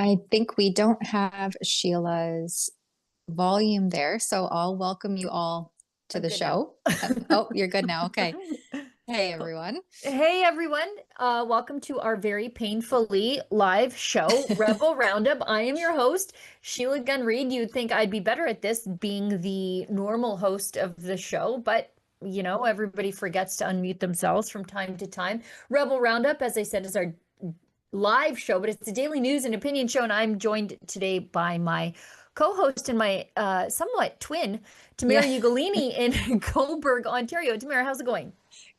I think we don't have Sheila's volume there, so I'll welcome you all to I'm the good now. show. Oh, you're good now. Okay. Hey, Cool. everyone. Hey everyone, welcome to our very painfully live show, Rebel Roundup. I am your host, Sheila Gunn Reid. You'd think I'd be better at this being the normal host of the show, but everybody forgets to unmute themselves from time to time. Rebel Roundup, as I said, is our live show, but it's a daily news and opinion show, and I'm joined today by my co-host and my somewhat twin, Yeah, Tamara Ugolini in Coburg, Ontario. Tamara, how's it going?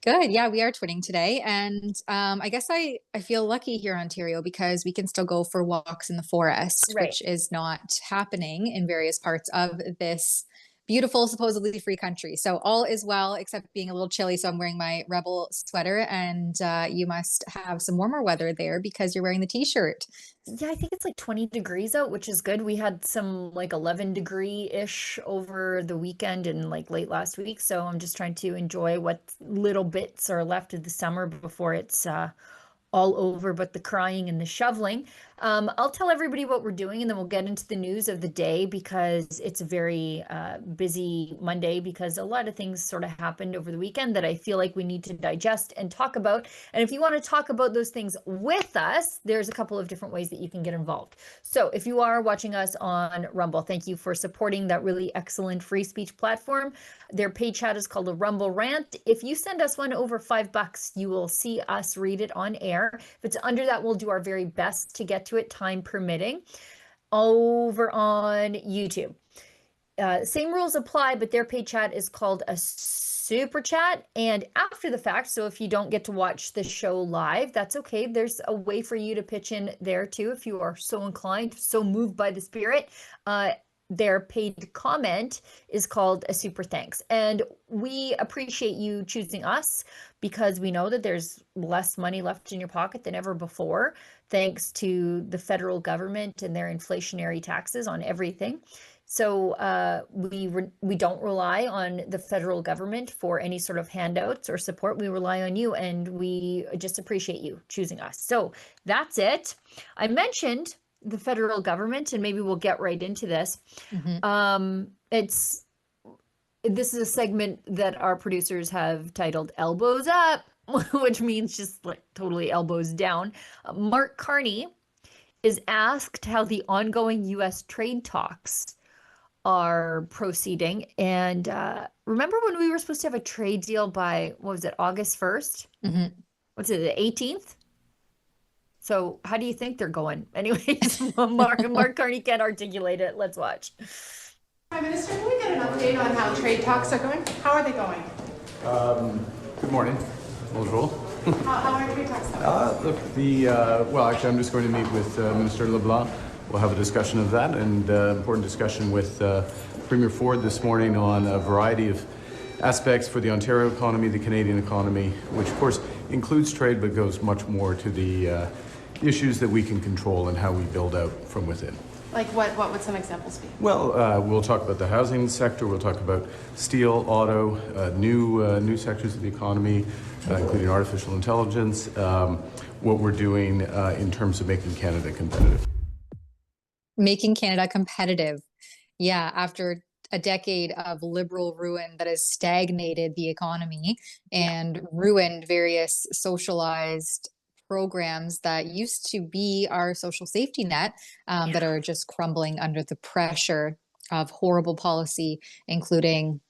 good. Yeah, we are twinning today. And I guess I feel lucky here in Ontario because we can still go for walks in the forest, Right. which is not happening in various parts of this beautiful, supposedly free country. So all is well, except being a little chilly. So I'm wearing my Rebel sweater, and you must have some warmer weather there because you're wearing the t-shirt. Yeah, I think it's like 20 degrees out, which is good. We had some like 11-degree-ish over the weekend and like late last week. So I'm just trying to enjoy what little bits are left of the summer before it's all over, but the crying and the shoveling. I'll tell everybody what we're doing and then we'll get into the news of the day because it's a very busy Monday because a lot of things sort of happened over the weekend that I feel like we need to digest and talk about. And if you want to talk about those things with us, there's a couple of different ways that you can get involved. So if you are watching us on Rumble, thank you for supporting that really excellent free speech platform. Their paid chat is called a Rumble Rant. If you send us one over $5, you will see us read it on air. If it's under that, we'll do our very best to get to it, time permitting. Over on YouTube, same rules apply, but their paid chat is called a super chat. And after the fact, so if you don't get to watch the show live, that's okay. There's a way for you to pitch in there too if you are so inclined, so moved by the spirit. Their paid comment is called a super thanks. And we appreciate you choosing us because we know that there's less money left in your pocket than ever before, thanks to the federal government and their inflationary taxes on everything. So we don't rely on the federal government for any sort of handouts or support. We rely on you, and we just appreciate you choosing us. So that's it. I mentioned the federal government, and maybe we'll get right into this. Mhm. It's this is a segment that our producers have titled "Elbows Up," which means just like totally elbows down. Mark Carney is asked how the ongoing U.S. trade talks are proceeding. And remember when we were supposed to have a trade deal by, what was it, August 1st? Mhm. What's it, the 18th? So how do you think they're going? Anyways, Mark Carney can't articulate it. Let's watch. Prime Minister, can we get an update on how trade talks are going? How are they going? Good morning. Bonjour. How are trade talks going? Well, actually, I'm just going to meet with Minister LeBlanc. We'll have a discussion of that and important discussion with Premier Ford this morning on a variety of aspects for the Ontario economy, the Canadian economy, which of course includes trade, but goes much more to the issues that we can control and how we build out from within. Like what would some examples be? Well, we'll talk about the housing sector. We'll talk about steel, auto, new sectors of the economy, including artificial intelligence. What we're doing in terms of making Canada competitive. Making Canada competitive. Yeah, after a decade of liberal ruin that has stagnated the economy Yeah. and ruined various socialized programs that used to be our social safety net, that are just crumbling under the pressure of horrible policy, including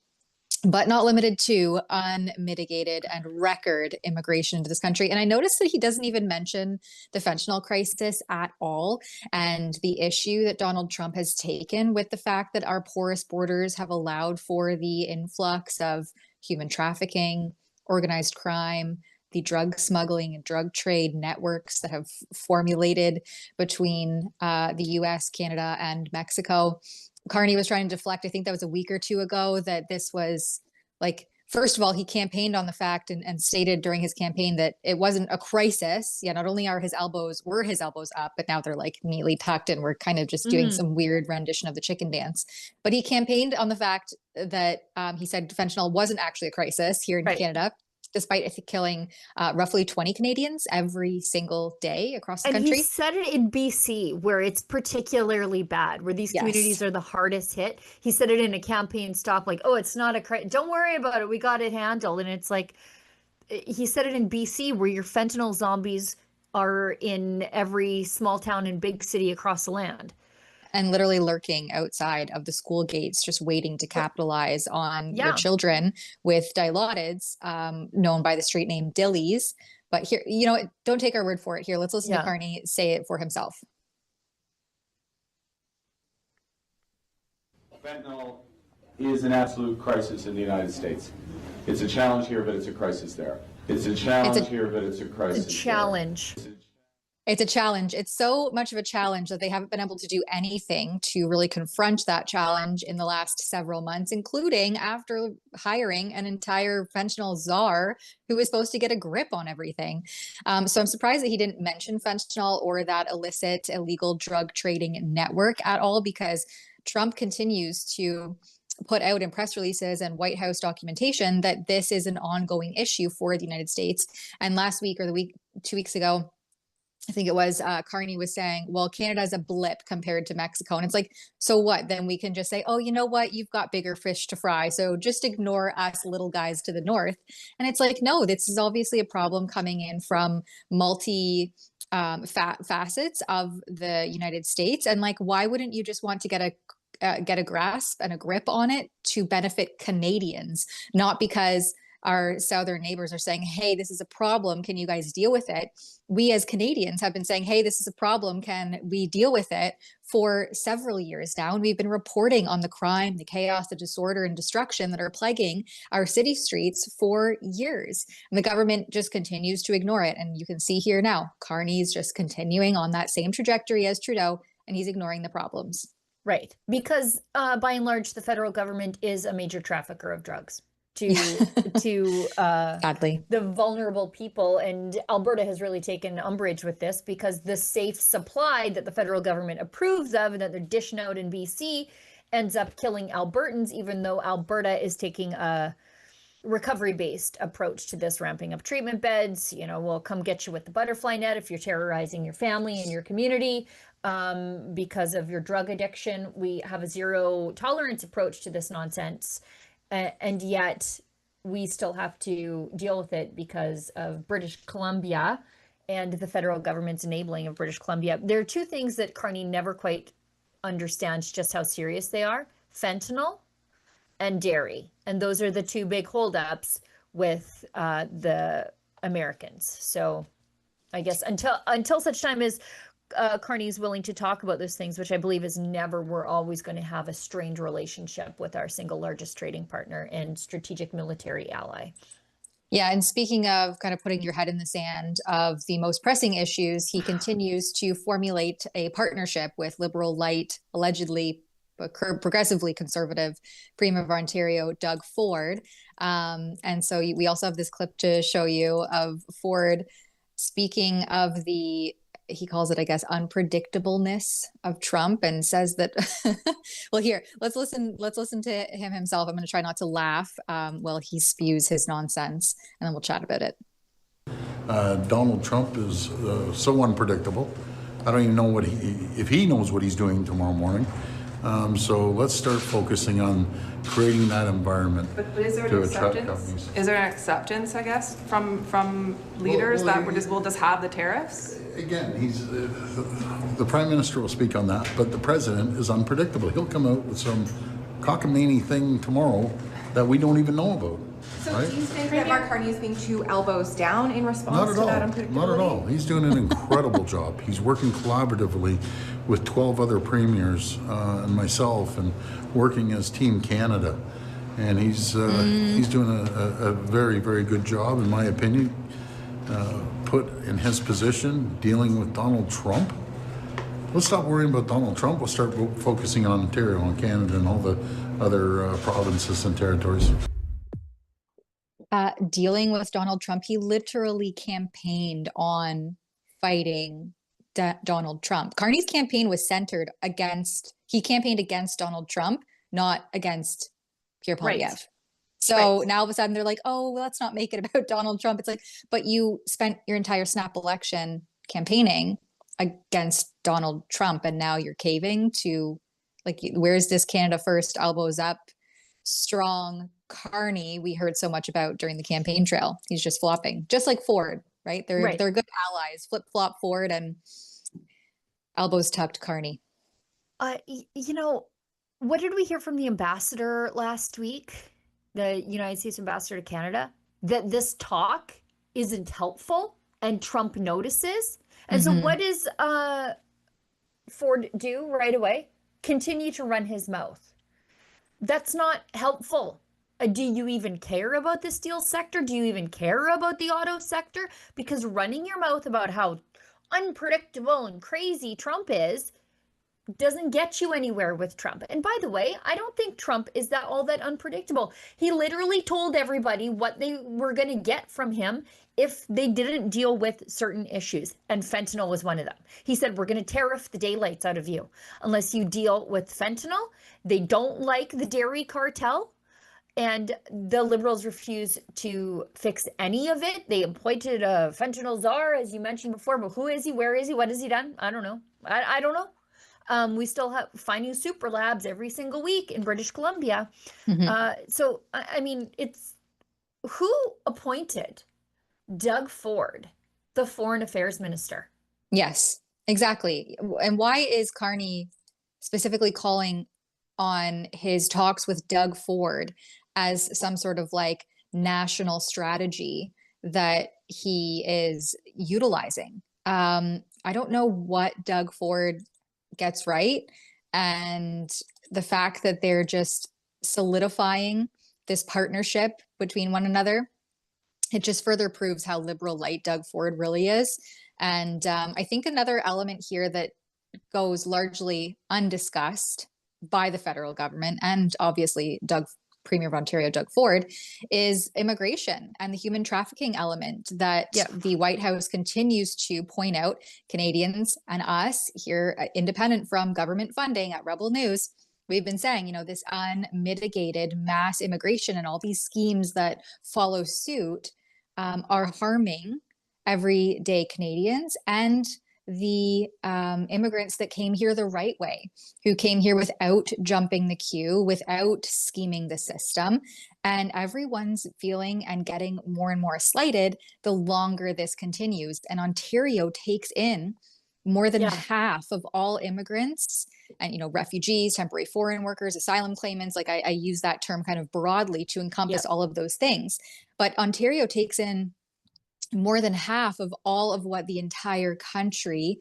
but not limited to unmitigated and record immigration into this country. And I noticed that he doesn't even mention the fentanyl crisis at all and the issue that Donald Trump has taken with the fact that our porous borders have allowed for the influx of human trafficking, organized crime, the drug smuggling and drug trade networks that have formulated between the US, Canada, and Mexico. Carney was trying to deflect, I think that was a week or two ago, that this was like, first of all, he campaigned on the fact and stated during his campaign that it wasn't a crisis. Yeah, not only were his elbows up, but now they're like neatly tucked and we're kind of just doing Mhm. some weird rendition of the chicken dance. But he campaigned on the fact that he said fentanyl wasn't actually a crisis here in Right. Canada. despite killing roughly 20 Canadians every single day across the And country. he said it in BC, where it's particularly bad, where these communities are the hardest hit. He said it in a campaign stop, like, oh, it's not a crisis. Don't worry about it. We got it handled. And it's like, he said it in BC, where your fentanyl zombies are in every small town and big city across the land. And literally lurking outside of the school gates, just waiting to capitalize on your children with dilaudid, known by the street name Dillies. But here, don't take our word for it. Here, let's listen to Carney say it for himself. Fentanyl is an absolute crisis in the United States. It's a challenge here, but it's a crisis there. It's a challenge here, but it's a crisis. It's a challenge. It's a challenge. It's so much of a challenge that they haven't been able to do anything to really confront that challenge in the last several months, including after hiring an entire fentanyl czar who was supposed to get a grip on everything. So I'm surprised that he didn't mention fentanyl or that illicit illegal drug trading network at all, because Trump continues to put out in press releases and White House documentation that this is an ongoing issue for the United States. And last week, or 2 weeks ago, I think it was, Carney was saying, well, Canada's a blip compared to Mexico. And it's like, so what? Then we can just say, oh, you know what? You've got bigger fish to fry. So just ignore us little guys to the north. And it's like, no, this is obviously a problem coming in from multi facets of the United States. And like, why wouldn't you just want to get a grasp and a grip on it to benefit Canadians, not because our southern neighbors are saying, hey, this is a problem. Can you guys deal with it? We as Canadians have been saying, hey, this is a problem. Can we deal with it for several years now? And we've been reporting on the crime, the chaos, the disorder and destruction that are plaguing our city streets for years. And the government just continues to ignore it. And you can see here now, Carney's just continuing on that same trajectory as Trudeau, and he's ignoring the problems. Right. Because by and large, the federal government is a major trafficker of drugs to sadly, the vulnerable people. And Alberta has really taken umbrage with this, because the safe supply that the federal government approves of and that they're dishing out in BC ends up killing Albertans, even though Alberta is taking a recovery-based approach to this, ramping up treatment beds. We'll come get you with the butterfly net if you're terrorizing your family and your community because of your drug addiction. We have a zero tolerance approach to this nonsense. And yet we still have to deal with it because of British Columbia and the federal government's enabling of British Columbia. There are two things that Carney never quite understands just how serious they are: fentanyl and dairy. And those are the two big holdups with the Americans. So I guess until such time as Carney is willing to talk about those things, which I believe is never, we're always going to have a strained relationship with our single largest trading partner and strategic military ally. Yeah, and speaking of kind of putting your head in the sand of the most pressing issues, he continues to formulate a partnership with Liberal light, allegedly progressively conservative Premier of Ontario, Doug Ford. And so we also have this clip to show you of Ford speaking of he calls it, I guess, unpredictableness of Trump, and says that, well, here, let's listen to him himself. I'm going to try not to laugh while he spews his nonsense, and then we'll chat about it. Donald Trump is so unpredictable. I don't even know if he knows what he's doing tomorrow morning. So let's start focusing on creating that environment. But is there an acceptance? Is there an acceptance, I guess, from leaders that we'll just have the tariffs? Again, the Prime Minister will speak on that, but the President is unpredictable. He'll come out with some cockamamie thing tomorrow that we don't even know about. So right? do you think that Mark Carney is being too elbows down in response to that unpredictability? Not at all. He's doing an incredible job. He's working collaboratively with 12 other premiers and myself, and working as Team Canada. And he's doing a very, very good job, in my opinion. Put in his position, dealing with Donald Trump. Let's stop worrying about Donald Trump. We'll start focusing on Ontario and Canada and all the other provinces and territories. Dealing with Donald Trump, he literally campaigned on fighting Donald Trump. Carney's campaign was centered he campaigned against Donald Trump, not against Pierre Poilievre. Right. So now all of a sudden they're like, oh, well, let's not make it about Donald Trump. It's like, but you spent your entire snap election campaigning against Donald Trump, and now you're caving to, like, where's this Canada First, elbows up, strong Carney we heard so much about during the campaign trail? He's just flopping, just like Ford, right? They're good allies. Flip flop Ford and elbows tucked Carney. You know, what did we hear from the ambassador last week? The United States ambassador to Canada, that this talk isn't helpful and Trump notices. And so what does Ford do right away? Continue to run his mouth. That's not helpful. Do you even care about the steel sector? Do you even care about the auto sector? Because running your mouth about how unpredictable and crazy Trump is doesn't get you anywhere with Trump. And by the way, I don't think Trump is all that unpredictable. He literally told everybody what they were going to get from him if they didn't deal with certain issues. And fentanyl was one of them. He said, we're going to tariff the daylights out of you unless you deal with fentanyl. They don't like the dairy cartel. And the Liberals refuse to fix any of it. They appointed a fentanyl czar, as you mentioned before, but who is he? Where is he? What has he done? I don't know. I don't know. We still have finding super labs every single week in British Columbia. So, I mean, it's who appointed Doug Ford, the foreign affairs minister? Yes, exactly. And why is Carney specifically calling on his talks with Doug Ford as some sort of like national strategy that he is utilizing? I don't know what Doug Ford gets right, and the fact that they're just solidifying this partnership between one another, it just further proves how liberal light Doug Ford really is. And I think another element here that goes largely undiscussed by the federal government and obviously Premier of Ontario Doug Ford is immigration and the human trafficking element that the White House continues to point out. Canadians and us here, independent from government funding at Rebel News, we've been saying, you know, this unmitigated mass immigration and all these schemes that follow suit are harming everyday Canadians and the immigrants that came here the right way, who came here without jumping the queue, without scheming the system. And everyone's feeling and getting more and more slighted the longer this continues. And Ontario takes in more than half of all immigrants and, you know, refugees, temporary foreign workers, asylum claimants. Like I use that term kind of broadly to encompass all of those things. But Ontario takes in more than half of all of what the entire country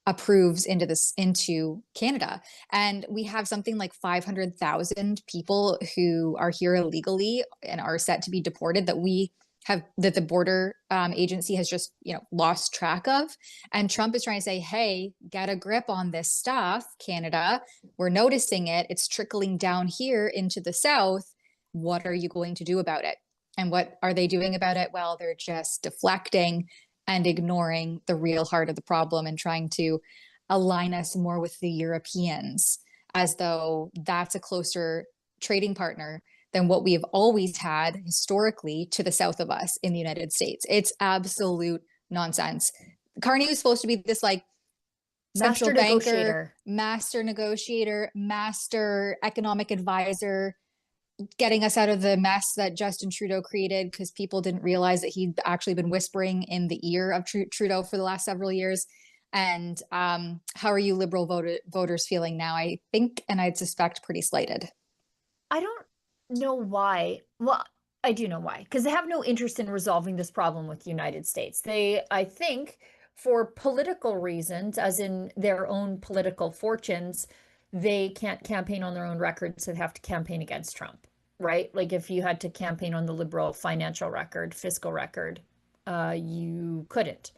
approves into Canada. And we have something like 500,000 people who are here illegally and are set to be deported that the border agency has just, you know, lost track of. And Trump is trying to say, hey, get a grip on this stuff, Canada. We're noticing it. It's trickling down here into the South. What are you going to do about it? And what are they doing about it? Well, they're just deflecting and ignoring the real heart of the problem and trying to align us more with the Europeans, as though that's a closer trading partner than what we have always had historically to the south of us in the United States. It's absolute nonsense. Carney was supposed to be this like central banker, master negotiator, master economic advisor, getting us out of the mess that Justin Trudeau created because people didn't realize that he'd actually been whispering in the ear of Trudeau for the last several years. And how are you Liberal voters feeling now? I think, and I'd suspect, pretty slighted. I don't know why. Well, I do know why, because they have no interest in resolving this problem with the United States. They, I think, for political reasons, as in their own political fortunes, they can't campaign on their own record, so they have to campaign against Trump, right? Like if you had to campaign on the Liberal financial record, fiscal record, you couldn't.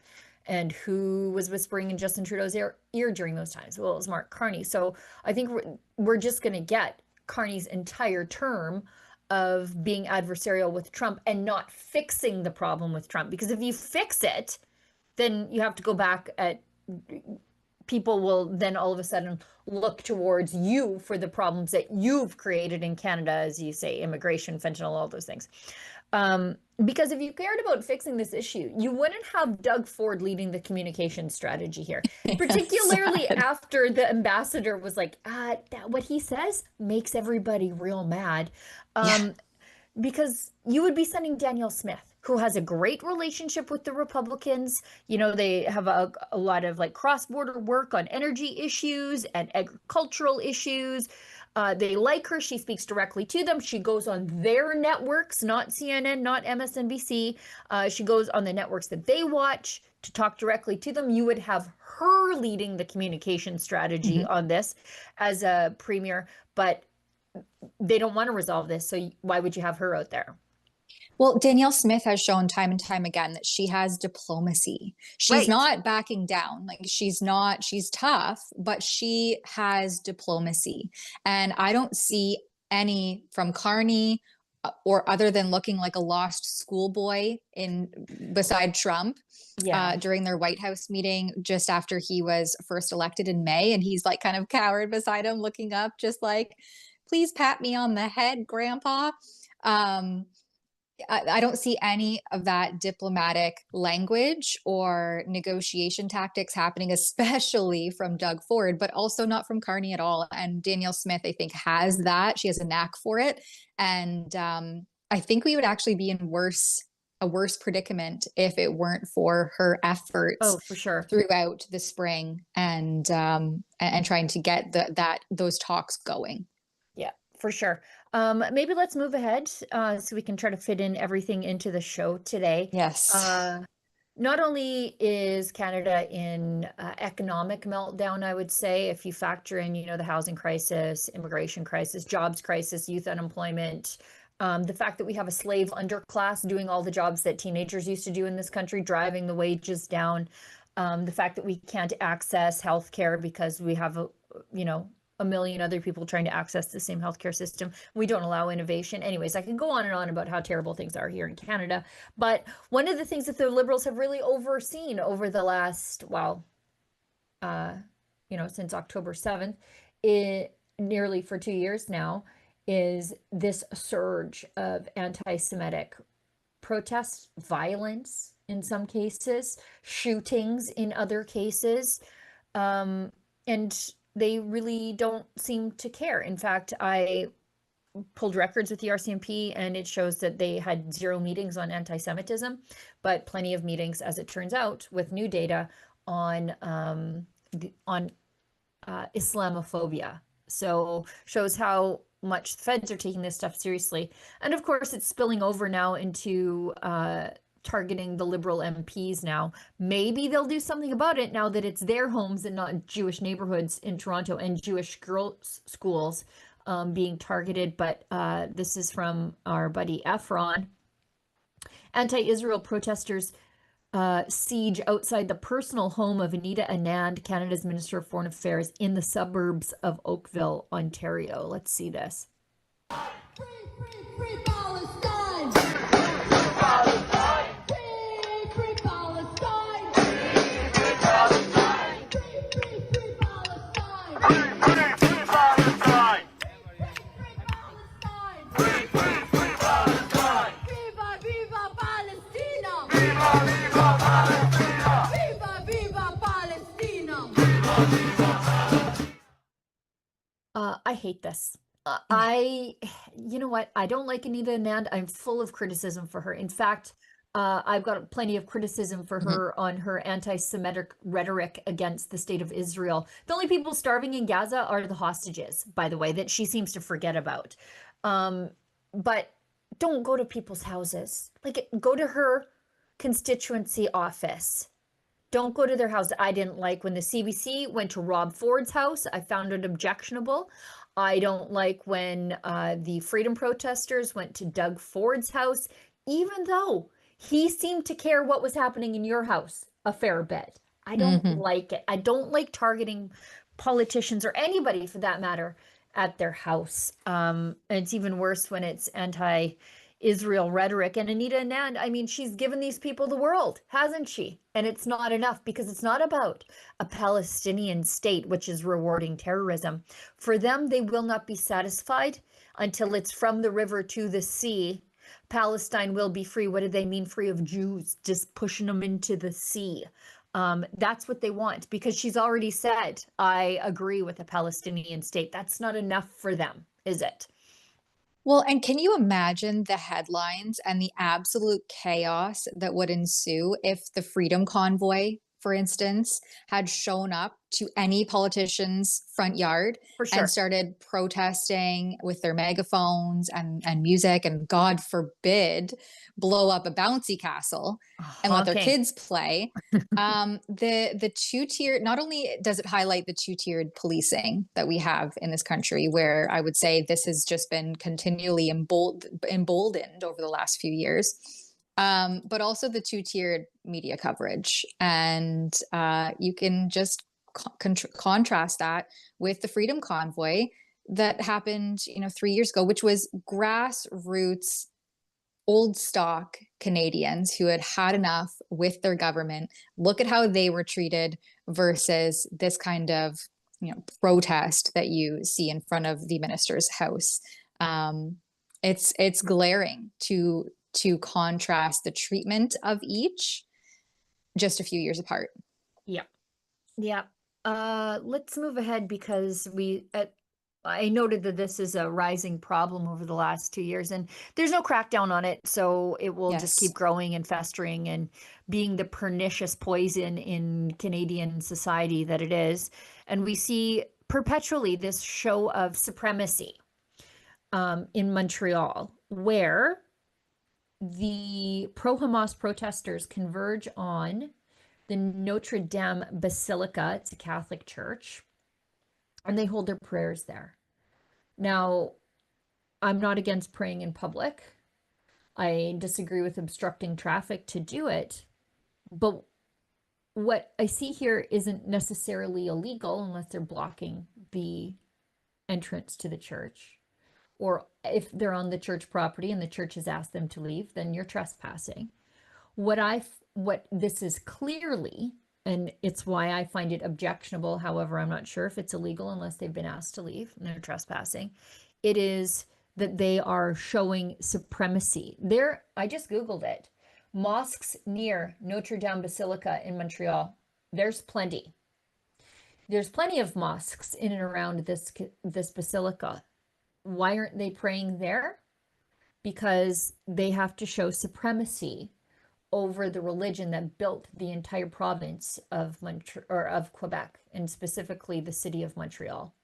And who was whispering in Justin Trudeau's ear during those times? Well, it was Mark Carney. So I think we're just going to get Carney's entire term of being adversarial with Trump and not fixing the problem with Trump. Because if you fix it, then you have to go back people will then all of a sudden look towards you for the problems that you've created in Canada, as you say, immigration, fentanyl, all those things. Because if you cared about fixing this issue, you wouldn't have Doug Ford leading the communication strategy here, particularly after the ambassador was like, what he says makes everybody real mad. Because you would be sending Danielle Smith, who has a great relationship with the Republicans. You know, they have a lot of like cross-border work on energy issues and agricultural issues. They like her. She speaks directly to them. She goes on their networks, not CNN, not MSNBC. She goes on the networks that they watch to talk directly to them. You would have her leading the communication strategy on this as a premier, but they don't want to resolve this. So why would you have her out there? Well, Danielle Smith has shown time and time again that she has diplomacy. She's not backing down. Like she's tough, but she has diplomacy. And I don't see any from Carney or other than looking like a lost schoolboy beside Trump during their White House meeting just after he was first elected in May. And he's like kind of cowered beside him, looking up, just like, please pat me on the head, Grandpa. I don't see any of that diplomatic language or negotiation tactics happening, especially from Doug Ford, but also not from Carney at all. And Danielle Smith, I think, has that. She has a knack for it. And I think we would actually be in a worse predicament if it weren't for her efforts for sure throughout the spring and trying to get those talks going. Yeah, for sure. Maybe let's move ahead so we can try to fit in everything into the show today. Yes. Not only is Canada in economic meltdown, I would say, if you factor in, the housing crisis, immigration crisis, jobs crisis, youth unemployment, the fact that we have a slave underclass doing all the jobs that teenagers used to do in this country, driving the wages down, the fact that we can't access healthcare because we have a million other people trying to access the same healthcare system. We don't allow innovation. Anyways, I can go on and on about how terrible things are here in Canada. But one of the things that the Liberals have really overseen over the last, since October 7th, nearly for 2 years now, is this surge of anti-Semitic protests, violence in some cases, shootings in other cases, and they really don't seem to care. In fact, I pulled records with the RCMP and it shows that they had 0 meetings on anti-Semitism, but plenty of meetings, as it turns out, with new data on Islamophobia. So shows how much the feds are taking this stuff seriously. And of course, it's spilling over now into targeting the Liberal MPs now. Maybe they'll do something about it now that it's their homes and not Jewish neighborhoods in Toronto and Jewish girls' schools being targeted. But this is from our buddy Efron. Anti-Israel protesters siege outside the personal home of Anita Anand, Canada's Minister of Foreign Affairs, in the suburbs of Oakville, Ontario. Let's see this. Free, free, free Palestine! I hate this. You know what? I don't like Anita Anand. I'm full of criticism for her. In fact, I've got plenty of criticism for her on her anti-Semitic rhetoric against the state of Israel. The only people starving in Gaza are the hostages, by the way, that she seems to forget about. But don't go to people's houses. Like, go to her constituency office. Don't go to their house. I didn't like when the CBC went to Rob Ford's house. I found it objectionable. I don't like when the freedom protesters went to Doug Ford's house, even though he seemed to care what was happening in your house a fair bit. I don't like it. I don't like targeting politicians or anybody for that matter at their house. And it's even worse when it's anti-Israel Israel rhetoric. And Anita Anand, I mean, she's given these people the world, hasn't she? And it's not enough, because it's not about a Palestinian state, which is rewarding terrorism. For them, they will not be satisfied until it's from the river to the sea. Palestine will be free. What do they mean free of Jews? Just pushing them into the sea. That's what they want, because she's already said, I agree with a Palestinian state. That's not enough for them, is it? Well, and can you imagine the headlines and the absolute chaos that would ensue if the Freedom Convoy, for instance, had shown up to any politician's front yard For sure. and started protesting with their megaphones and music, and God forbid, blow up a bouncy castle and let their Honking. kids play. The two-tiered, not only does it highlight the two-tiered policing that we have in this country, where I would say this has just been continually emboldened over the last few years, but also the two-tiered media coverage. And you can just contrast that with the Freedom Convoy that happened, 3 years ago, which was grassroots, old stock Canadians who had had enough with their government. Look at how they were treated versus this kind of, protest that you see in front of the minister's house. It's glaring to contrast the treatment of each just a few years apart. Yeah. Yeah. Let's move ahead, because I noted that this is a rising problem over the last 2 years, and there's no crackdown on it. So it will just keep growing and festering and being the pernicious poison in Canadian society that it is. And we see perpetually this show of supremacy in Montreal, where the pro-Hamas protesters converge on the Notre Dame Basilica. It's a Catholic church, and they hold their prayers there. Now, I'm not against praying in public. I disagree with obstructing traffic to do it. But what I see here isn't necessarily illegal unless they're blocking the entrance to the church. Or if they're on the church property and the church has asked them to leave, then you're trespassing. What this is clearly, and it's why I find it objectionable, however, I'm not sure if it's illegal unless they've been asked to leave and they're trespassing, it is that they are showing supremacy. I just Googled it. Mosques near Notre Dame Basilica in Montreal. There's plenty. There's plenty of mosques in and around this basilica. Why aren't they praying there? Because they have to show supremacy over the religion that built the entire province of Quebec, and specifically the city of Montreal.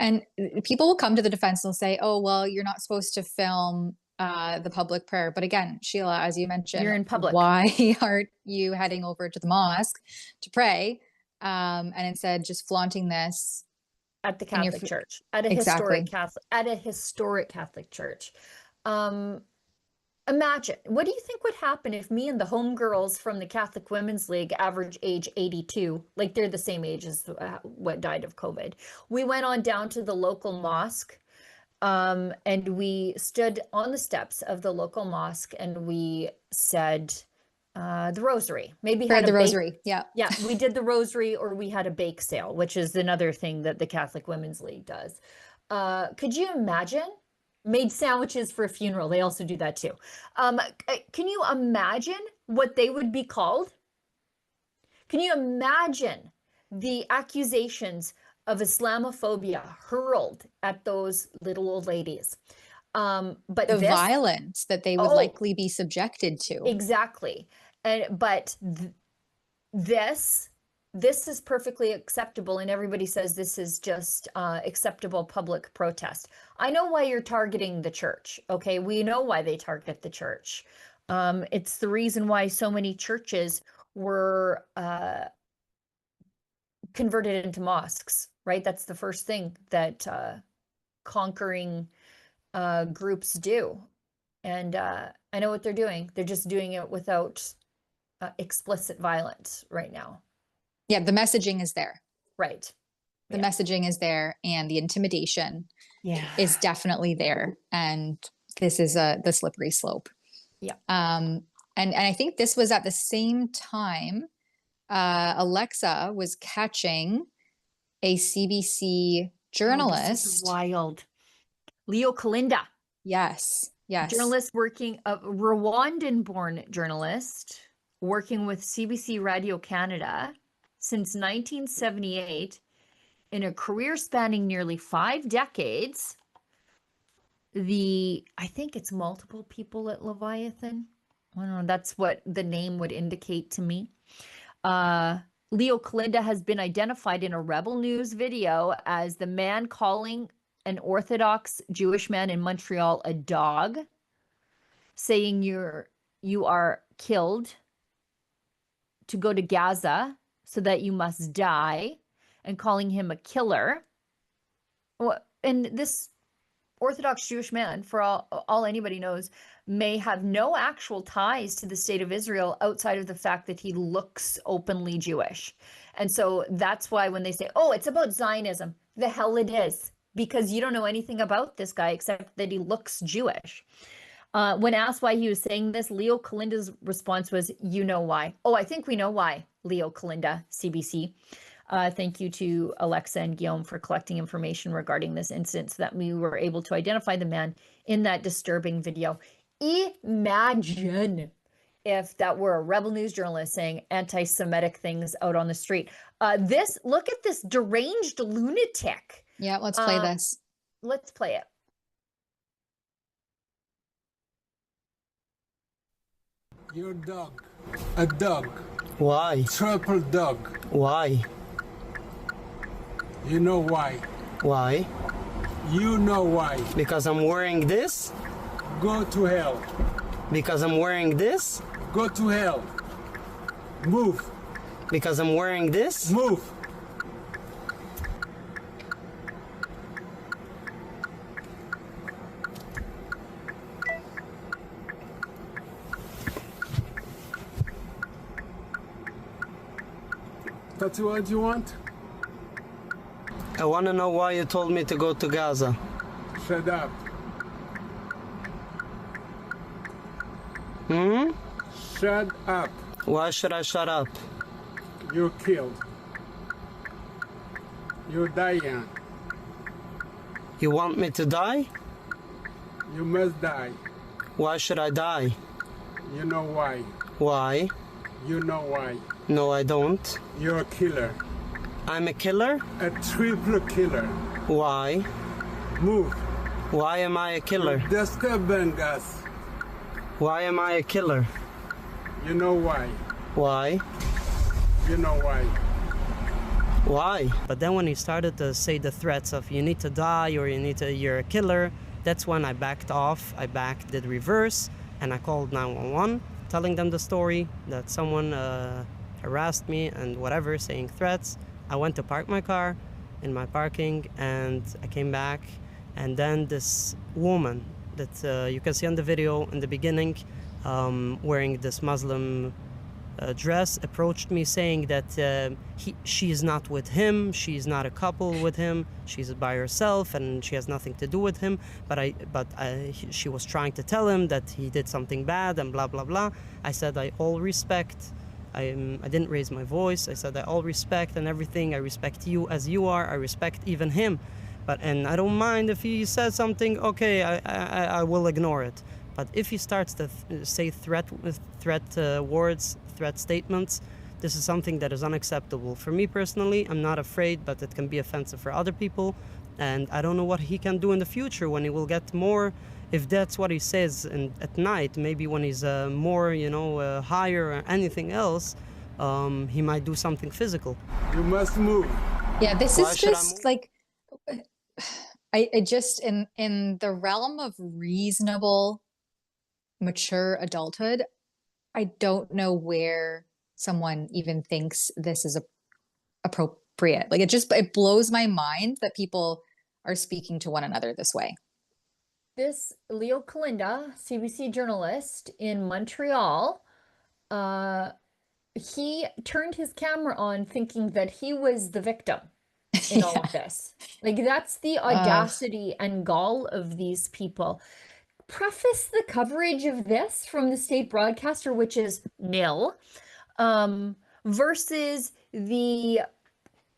And people will come to the defense and say, oh, well, you're not supposed to film the public prayer. But again, Sheila, as you mentioned, you're in public. Why aren't you heading over to the mosque to pray, and instead just flaunting this at the Catholic church, at a historic Catholic church? Imagine, what do you think would happen if me and the homegirls from the Catholic Women's League, average age 82, like they're the same age as what died of COVID, we went on down to the local mosque, and we stood on the steps of the local mosque and we said the rosary. Maybe had the rosary. Yeah. Yeah, we did the rosary, or we had a bake sale, which is another thing that the Catholic Women's League does. Could you imagine? Made sandwiches for a funeral. They also do that too. Can you imagine what they would be called? Can you imagine the accusations of Islamophobia hurled at those little old ladies? But the violence that they would likely be subjected to. Exactly. But this this is perfectly acceptable, and everybody says this is just acceptable public protest. I know why you're targeting the church. Okay, we know why they target the church. It's the reason why so many churches were converted into mosques, right? That's the first thing that conquering groups do. And I know what they're doing. They're just doing it without explicit violence right now. Yeah, the messaging is there. Right. The messaging is there, and the intimidation is definitely there. And this is the slippery slope. Yeah. And I think this was at the same time Alexa was catching a CBC journalist. Oh, this is wild. Leo Kalinda. Yes. Journalist working, a Rwandan-born journalist working with CBC Radio Canada since 1978 in a career spanning nearly 5 decades. I think it's multiple people at Leviathan. I don't know, that's what the name would indicate to me. Leo Kalinda has been identified in a Rebel News video as the man calling an Orthodox Jewish man in Montreal a dog, saying you are killed to go to Gaza so that you must die, and calling him a killer. And this Orthodox Jewish man, for all anybody knows, may have no actual ties to the state of Israel outside of the fact that he looks openly Jewish. And so that's why when they say, oh, it's about Zionism, the hell it is, because you don't know anything about this guy except that he looks Jewish. When asked why he was saying this, Leo Kalinda's response was, you know why. Oh, I think we know why, Leo Kalinda, CBC. Thank you to Alexa and Guillaume for collecting information regarding this incident so that we were able to identify the man in that disturbing video. Imagine if that were a Rebel News journalist saying anti-Semitic things out on the street. Look at this deranged lunatic. Yeah, let's play this. Let's play it. You're a dog. A dog. Why? Triple dog. Why? You know why? Why? You know why. Because I'm wearing this? Go to hell. Because I'm wearing this? Go to hell. Move. Because I'm wearing this? Move. That's what you want? I want to know why you told me to go to Gaza. Shut up. Shut up. Why should I shut up? You're killed. You're dying. You want me to die? You must die. Why should I die? You know why. Why? You know why. No, I don't. You're a killer. I'm a killer? A triple killer. Why? Move. Why am I a killer? You're disturbing us. Why am I a killer? You know why. Why? You know why. Why? But then when he started to say the threats of you need to die or you're a killer, that's when I backed off. I did reverse, and I called 911, telling them the story that someone harassed me and whatever, saying threats. I went to park my car in my parking, and I came back, and then this woman that you can see on the video in the beginning, wearing this Muslim dress, approached me saying that she's not with him, she's not a couple with him, she's by herself and she has nothing to do with him, but she was trying to tell him that he did something bad and blah blah blah. I said I all respect. I didn't raise my voice. I said I all respect and everything. I respect you as you are. I respect even him, and I don't mind if he says something. Okay, I will ignore it. But if he starts to say threat words, threat statements, this is something that is unacceptable. For me personally, I'm not afraid, but it can be offensive for other people. And I don't know what he can do in the future when he will get more, if that's what he says at night, maybe when he's more, higher or anything else. he might do something physical. You must move. Yeah, this Why is should I just like, I just, in the realm of reasonable, mature adulthood, I don't know where someone even thinks this is appropriate. Like, it blows my mind that people are speaking to one another this way. This Leo Kalinda, CBC journalist in Montreal, he turned his camera on thinking that he was the victim in all of this. Like, that's the audacity and gall of these people. Preface the coverage of this from the state broadcaster, which is nil, versus the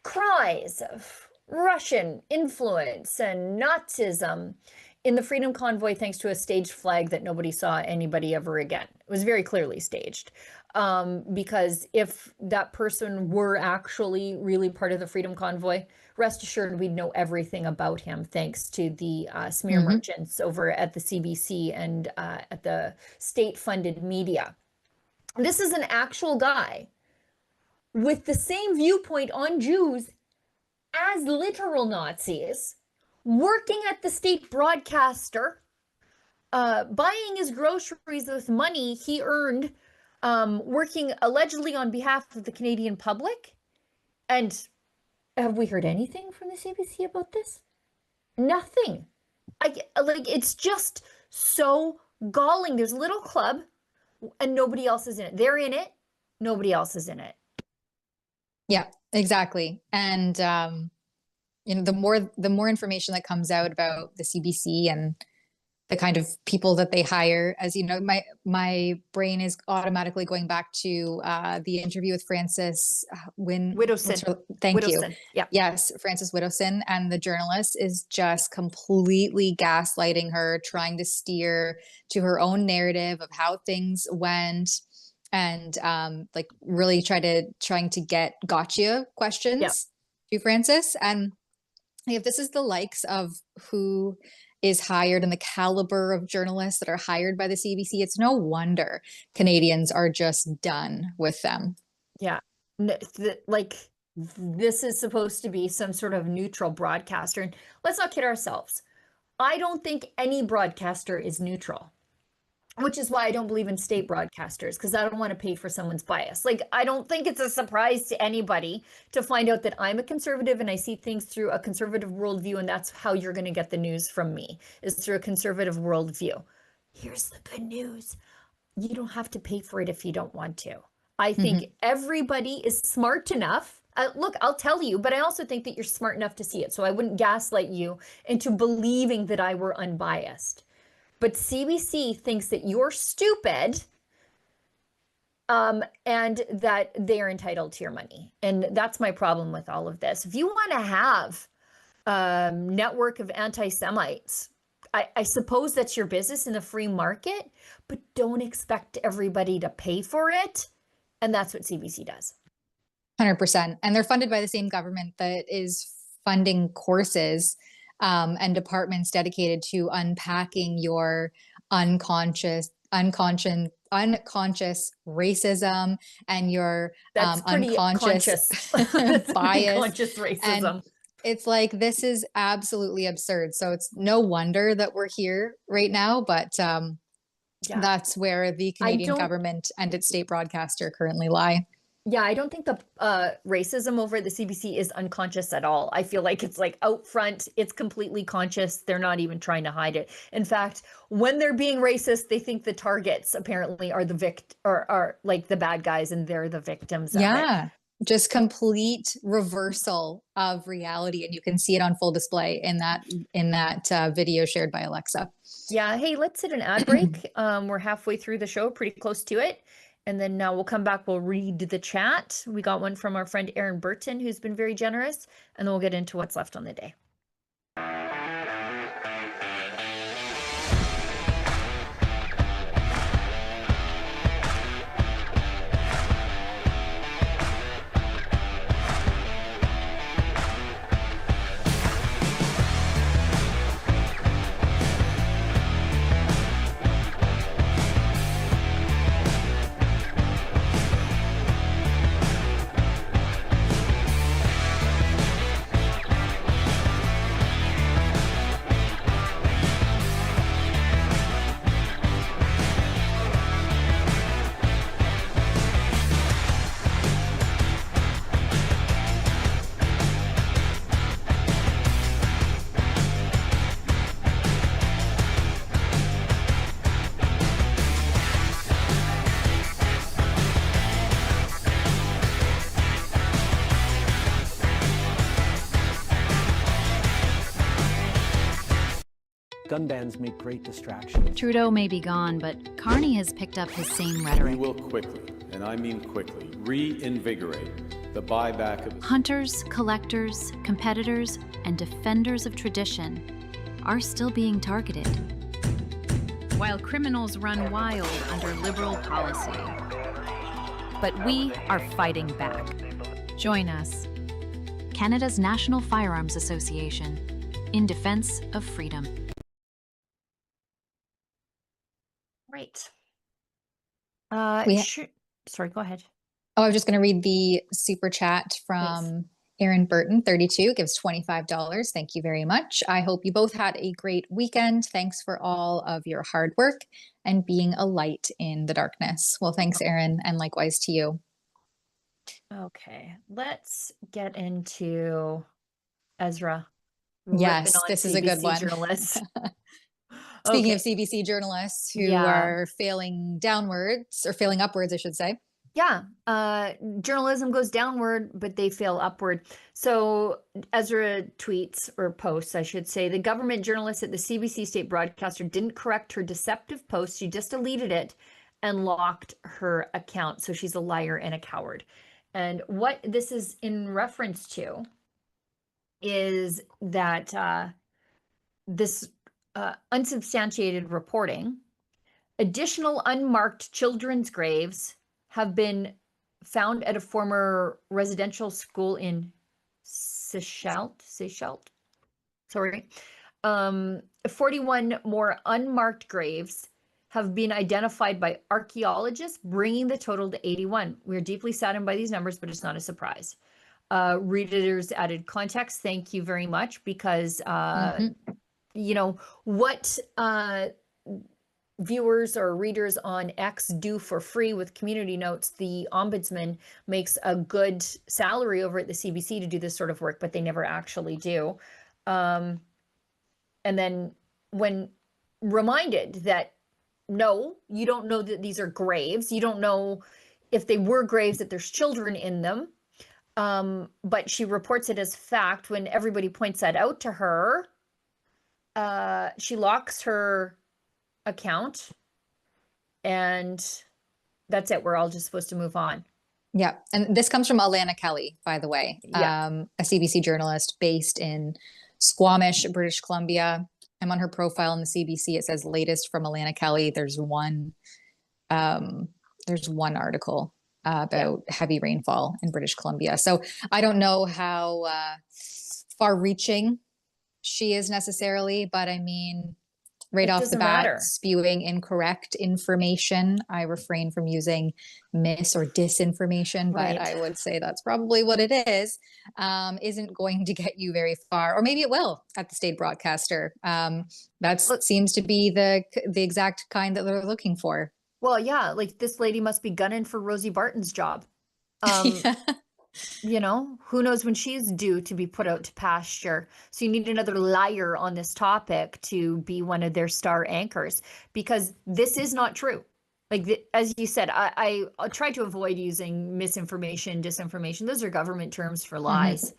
cries of Russian influence and Nazism in the Freedom Convoy, thanks to a staged flag that nobody saw anybody ever again. It was very clearly staged. Because if that person were actually really part of the Freedom Convoy, rest assured we'd know everything about him, thanks to the smear merchants over at the CBC and at the state-funded media. This is an actual guy with the same viewpoint on Jews as literal Nazis, working at the state broadcaster, buying his groceries with money he earned, working allegedly on behalf of the Canadian public. And have we heard anything from the CBC about this? Nothing. It's just so galling. There's a little club and nobody else is in it. They're in it. Nobody else is in it. Yeah, exactly. And, the more information that comes out about the CBC and the kind of people that they hire, as you know, my brain is automatically going back to the interview with Frances Widdowson. Thank you. Yeah. Yes, Frances Widdowson, and the journalist is just completely gaslighting her, trying to steer to her own narrative of how things went, and really trying to get gotcha questions to Frances. And if this is the likes of who is hired and the caliber of journalists that are hired by the CBC, it's no wonder Canadians are just done with them. Yeah. This is supposed to be some sort of neutral broadcaster. And let's not kid ourselves. I don't think any broadcaster is neutral, which is why I don't believe in state broadcasters, because I don't want to pay for someone's bias. Like, I don't think it's a surprise to anybody to find out that I'm a conservative and I see things through a conservative worldview, and that's how you're going to get the news from me, is through a conservative worldview. Here's the good news. You don't have to pay for it if you don't want to. I think everybody is smart enough. Look, I'll tell you, but I also think that you're smart enough to see it. So I wouldn't gaslight you into believing that I were unbiased. But CBC thinks that you're stupid, and that they are entitled to your money. And that's my problem with all of this. If you want to have a network of anti-Semites, I suppose that's your business in the free market, but don't expect everybody to pay for it. And that's what CBC does. 100%. And they're funded by the same government that is funding courses and departments dedicated to unpacking your unconscious racism and your unconscious bias. Unconscious racism. And it's like, this is absolutely absurd. So it's no wonder that we're here right now, but that's where the Canadian government and its state broadcaster currently lie. Yeah, I don't think the racism over at the CBC is unconscious at all. I feel like it's like out front, it's completely conscious. They're not even trying to hide it. In fact, when they're being racist, they think the targets apparently are are like the bad guys, and they're the victims of it. Just complete reversal of reality, and you can see it on full display in that video shared by Alexa. Yeah. Hey, let's hit an ad break. We're halfway through the show, pretty close to it. And then we'll come back, we'll read the chat. We got one from our friend Aaron Burton, who's been very generous, and then we'll get into what's left on the day. Gun bans make great distractions. Trudeau may be gone, but Carney has picked up his same We rhetoric. will quickly, and I mean quickly, reinvigorate the buyback of Hunters, collectors, competitors, and defenders of tradition are still being targeted, while criminals run wild under Liberal policy. But we are fighting back. Join us, Canada's National Firearms Association, in defense of freedom. Right. Sorry, go ahead. Oh, I was just going to read the super chat from Aaron Burton, 32, gives $25. Thank you very much. I hope you both had a great weekend. Thanks for all of your hard work and being a light in the darkness. Well, thanks, Aaron, and likewise to you. Okay, let's get into Ezra. Yes, ripping on this is a good CBC one. journalists. Speaking Okay. of CBC journalists who Yeah. are failing downwards, or failing upwards, I should say. Yeah, journalism goes downward, but they fail upward. So Ezra tweets, or posts, I should say, the government journalist at the CBC state broadcaster didn't correct her deceptive post. She just deleted it and locked her account. So she's a liar and a coward. And what this is in reference to is that this unsubstantiated reporting, additional unmarked children's graves have been found at a former residential school in Seychelles. Sorry. 41 more unmarked graves have been identified by archaeologists, bringing the total to 81. We're deeply saddened by these numbers, but it's not a surprise. Readers added context. Thank you very much, because you know what viewers or readers on X do for free with community notes. The ombudsman makes a good salary over at the CBC to do this sort of work, but they never actually do. And then when reminded that, no, you don't know that these are graves, you don't know if they were graves, that there's children in them, but she reports it as fact. When everybody points that out to her, she locks her account, and that's it. We're all just supposed to move on. Yeah. And this comes from Alana Kelly, by the way, a CBC journalist based in Squamish, British Columbia. I'm on her profile in the CBC. It says latest from Alana Kelly. There's one article about heavy rainfall in British Columbia. So I don't know how far reaching she is necessarily, but I mean, right off the bat, spewing incorrect information. I refrain from using mis or disinformation, but I would say that's probably what it is. Isn't going to get you very far, or maybe it will at the state broadcaster. That seems to be the exact kind that they're looking for. Well, yeah, like this lady must be gunning for Rosie Barton's job. You know, who knows when she's due to be put out to pasture. So you need another liar on this topic to be one of their star anchors, because this is not true. Like, as you said, I try to avoid using misinformation, disinformation. Those are government terms for lies.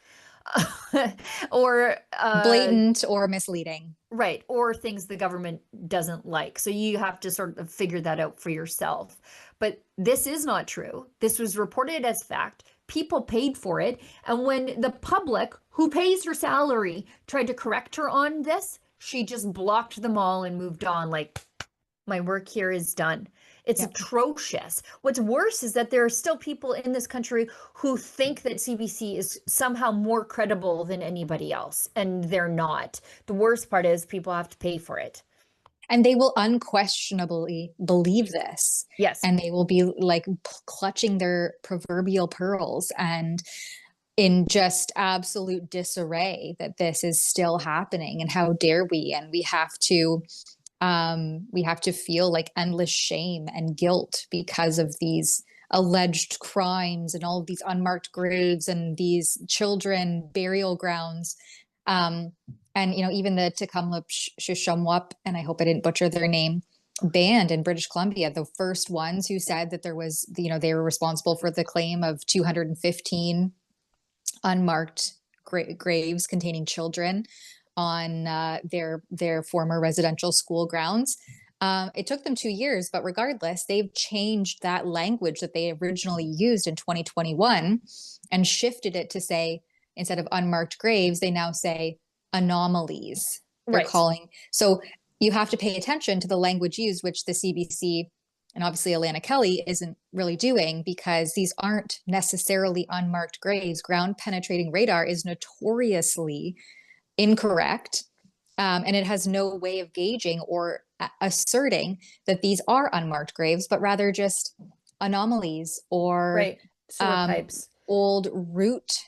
Or blatant or misleading. Right. Or things the government doesn't like. So you have to sort of figure that out for yourself. But this is not true. This was reported as fact. People paid for it. And when the public, who pays her salary, tried to correct her on this, she just blocked them all and moved on. Like, my work here is done. It's atrocious. What's worse is that there are still people in this country who think that CBC is somehow more credible than anybody else, and they're not. The worst part is people have to pay for it. And they will unquestionably believe this. Yes. And they will be like clutching their proverbial pearls and in just absolute disarray that this is still happening, and how dare we? And we have to feel like endless shame and guilt because of these alleged crimes and all of these unmarked graves and these children burial grounds. And, you know, even the Tecumseh Shushamwap, and I hope I didn't butcher their name, band in British Columbia, the first ones who said that there was, you know, they were responsible for the claim of 215 unmarked graves containing children. on their former residential school grounds. It took them 2 years, but regardless, they've changed that language that they originally used in 2021 and shifted it to say, instead of unmarked graves, they now say anomalies. They're calling. So you have to pay attention to the language used, which the CBC and obviously Alana Kelly isn't really doing, because these aren't necessarily unmarked graves. Ground penetrating radar is notoriously incorrect. And it has no way of gauging or asserting that these are unmarked graves, but rather just anomalies or pipes. Old root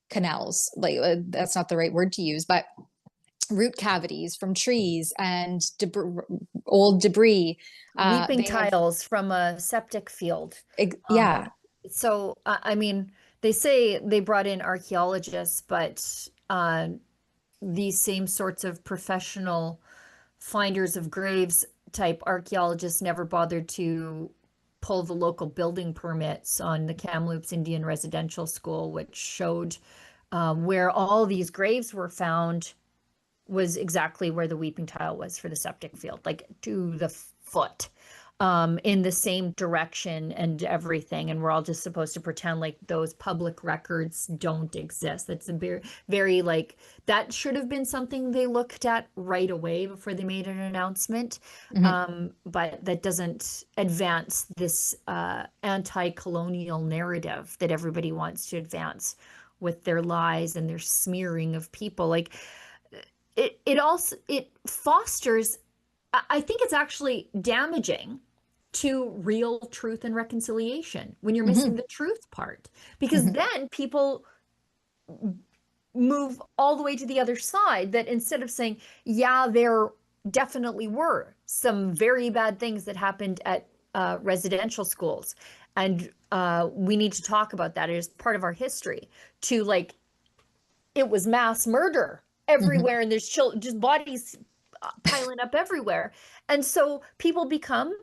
canals. Like that's not the right word to use, but root cavities from trees and old debris. Weeping tiles from a septic field. Yeah. So, I mean, they say they brought in archaeologists, but these same sorts of professional finders of graves type archaeologists never bothered to pull the local building permits on the Kamloops Indian Residential School, which showed where all these graves were found was exactly where the weeping tile was for the septic field, like to the foot, in the same direction and everything. And we're all just supposed to pretend like those public records don't exist. That's a very, very like, that should have been something they looked at right away before they made an announcement. But that doesn't advance this anti-colonial narrative that everybody wants to advance with their lies and their smearing of people. Like, it fosters, I think it's actually damaging to real truth and reconciliation when you're missing the truth part, because then people move all the way to the other side, that instead of saying, yeah, there definitely were some very bad things that happened at residential schools, and we need to talk about that as part of our history, to like, it was mass murder everywhere, and there's just bodies piling up everywhere. And so people become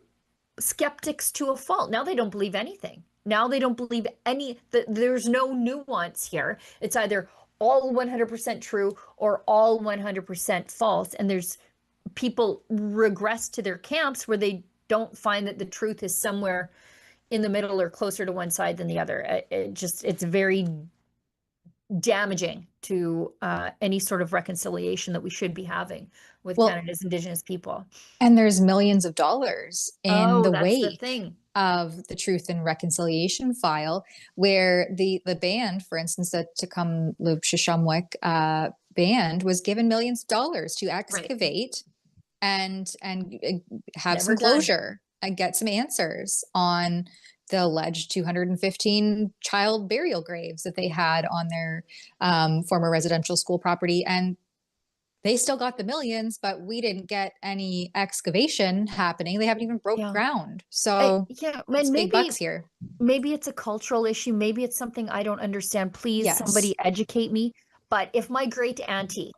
skeptics to a fault. Now they don't believe anything. Now they don't believe there's no nuance here. It's either all 100% true or all 100% false. And there's people regress to their camps where they don't find that the truth is somewhere in the middle or closer to one side than the other. It's very damaging to any sort of reconciliation that we should be having with Canada's Indigenous people. And there's millions of dollars in the wake thing of the Truth and Reconciliation file, where the band, for instance, the Tecumseh band was given millions of dollars to excavate and have some closure and get some answers on the alleged 215 child burial graves that they had on their former residential school property. And they still got the millions, but we didn't get any excavation happening. They haven't even broke ground. So it's big bucks here. Maybe it's a cultural issue. Maybe it's something I don't understand. Please, somebody educate me. But if my great auntie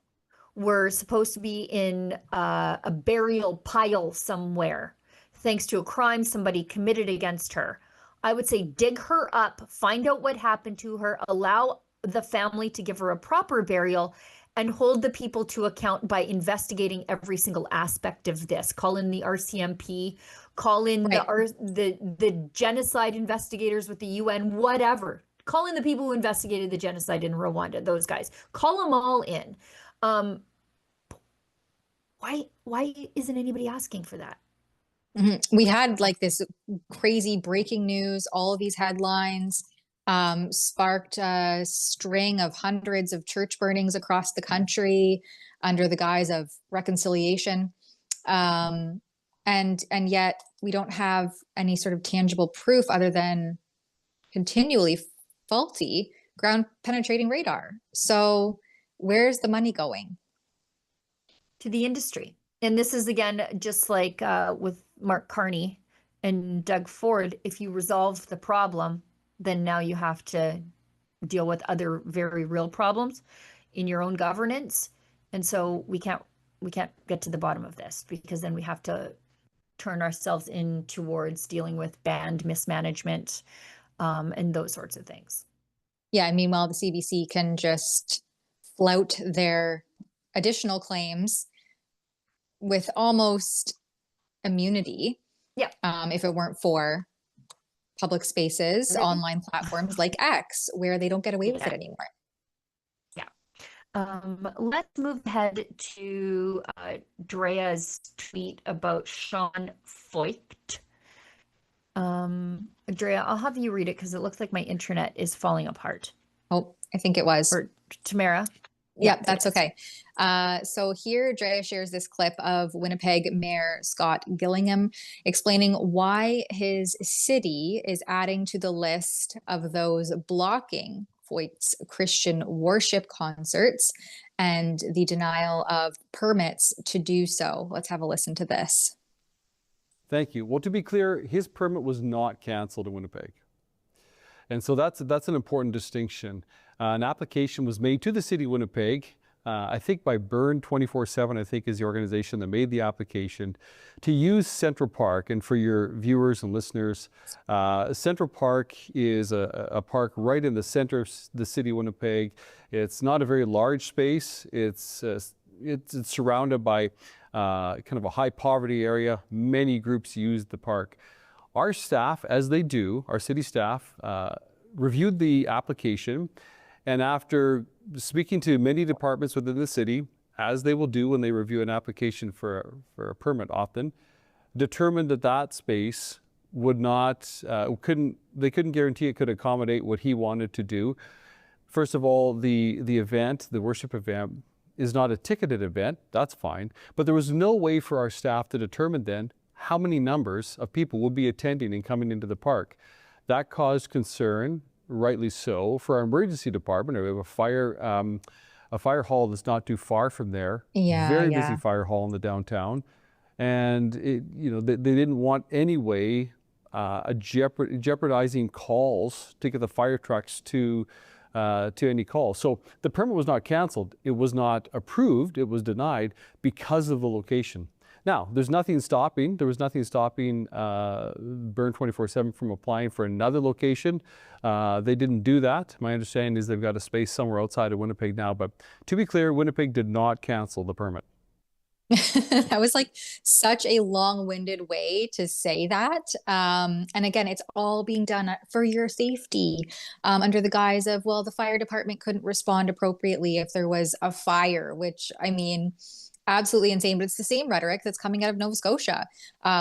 were supposed to be in a burial pile somewhere, thanks to a crime somebody committed against her, I would say dig her up, find out what happened to her, allow the family to give her a proper burial, and hold the people to account by investigating every single aspect of this. Call in the RCMP, call in the genocide investigators with the UN, whatever. Call in the people who investigated the genocide in Rwanda, those guys. Call them all in. Why isn't anybody asking for that? We had like this crazy breaking news, all of these headlines sparked a string of hundreds of church burnings across the country under the guise of reconciliation. And yet we don't have any sort of tangible proof other than continually faulty ground penetrating radar. So where's the money going? To the industry. And this is, again, just like with Mark Carney and Doug Ford, if you resolve the problem, then now you have to deal with other very real problems in your own governance. And so we can't get to the bottom of this, because then we have to turn ourselves in towards dealing with band mismanagement and those sorts of things. Yeah, and meanwhile, the CBC can just flout their additional claims with almost immunity. Yeah. If it weren't for public spaces, online platforms like X, where they don't get away with it anymore. Let's move ahead to Drea's tweet about Sean Feucht. Drea, I'll have you read it because it looks like my internet is falling apart. Oh, I think it was. Or Tamara. Yeah, that's okay. So here, Drea shares this clip of Winnipeg Mayor Scott Gillingham explaining why his city is adding to the list of those blocking Feucht's Christian worship concerts and the denial of permits to do so. Let's have a listen to this. Thank you. Well, to be clear, his permit was not canceled in Winnipeg. And so that's an important distinction. An application was made to the city of Winnipeg, I think by Burn 24/7, I think is the organization that made the application, to use Central Park. And for your viewers and listeners, Central Park is a park right in the center of the city of Winnipeg. It's not a very large space. It's surrounded by kind of a high poverty area. Many groups use the park. Our staff, as they do, our city staff, reviewed the application, and after speaking to many departments within the city, as they will do when they review an application for a permit often, determined that that space would not, they couldn't guarantee it could accommodate what he wanted to do. First of all, the event, the worship event, is not a ticketed event. That's fine. But there was no way for our staff to determine then how many numbers of people would be attending and coming into the park. That caused concern, rightly so, for our emergency department. We have a fire hall that's not too far from there. Very busy fire hall in the downtown. And they didn't want any way jeopardizing calls to get the fire trucks to any call. So the permit was not canceled. It was not approved. It was denied because of the location. Now, there was nothing stopping Burn 24/7 from applying for another location. They didn't do that. My understanding is they've got a space somewhere outside of Winnipeg now. But to be clear, Winnipeg did not cancel the permit. That was like such a long-winded way to say that. And again, it's all being done for your safety, under the guise of, well, the fire department couldn't respond appropriately if there was a fire, which, I mean, absolutely insane. But it's the same rhetoric that's coming out of Nova Scotia,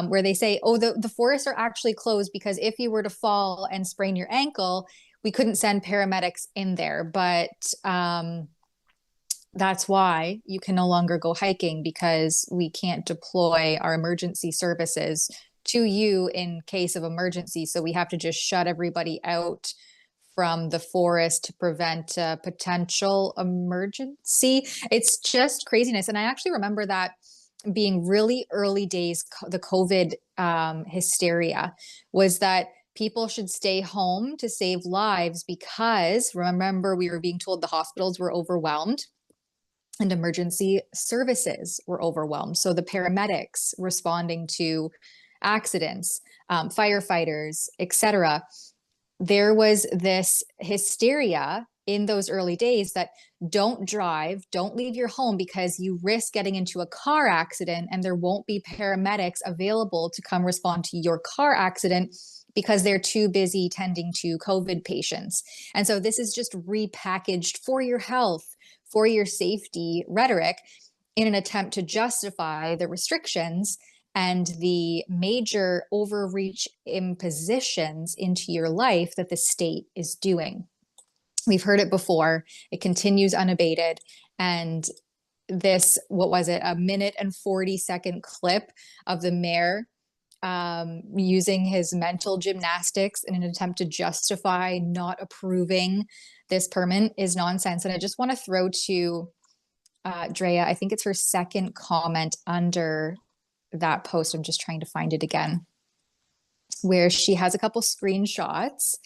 where they say, oh, the forests are actually closed because if you were to fall and sprain your ankle, we couldn't send paramedics in there. But that's why you can no longer go hiking, because we can't deploy our emergency services to you in case of emergency. So we have to just shut everybody out from the forest to prevent a potential emergency. It's just craziness. And I actually remember that being really early days, the COVID hysteria was that people should stay home to save lives, because remember, we were being told the hospitals were overwhelmed and emergency services were overwhelmed. So the paramedics responding to accidents, firefighters, etc. There was this hysteria in those early days that don't drive, don't leave your home because you risk getting into a car accident and there won't be paramedics available to come respond to your car accident because they're too busy tending to COVID patients. And so this is just repackaged for your health, for your safety rhetoric in an attempt to justify the restrictions and the major overreach impositions into your life that the state is doing. We've heard it before. It continues unabated. And this, what was it, a 1 and 40-second clip of the mayor using his mental gymnastics in an attempt to justify not approving this permit is nonsense. And I just want to throw to Drea, I think it's her second comment under that post. I'm just trying to find it again, where she has a couple screenshots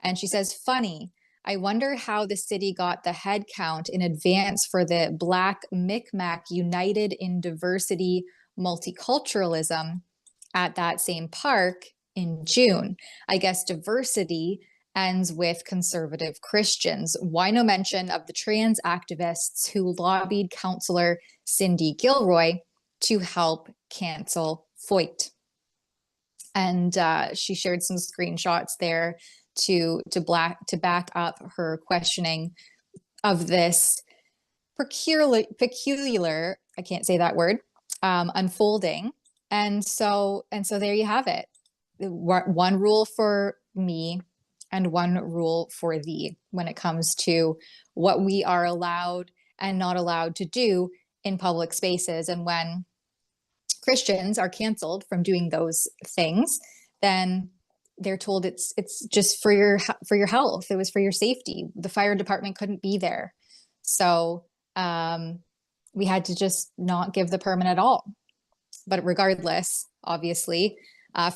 and she says, funny, I wonder how the city got the head count in advance for the Black Micmac United in Diversity Multiculturalism at that same park in June. I guess diversity ends with conservative Christians. Why no mention of the trans activists who lobbied Councillor Cindy Gilroy to help cancel Feucht. And she shared some screenshots there to back up her questioning of this peculiar, I can't say that word, unfolding. And so there you have it. One rule for me and one rule for thee when it comes to what we are allowed and not allowed to do in public spaces. And when Christians are canceled from doing those things, then they're told it's just for your health. It was for your safety. The fire department couldn't be there. So we had to just not give the permit at all. But regardless, obviously,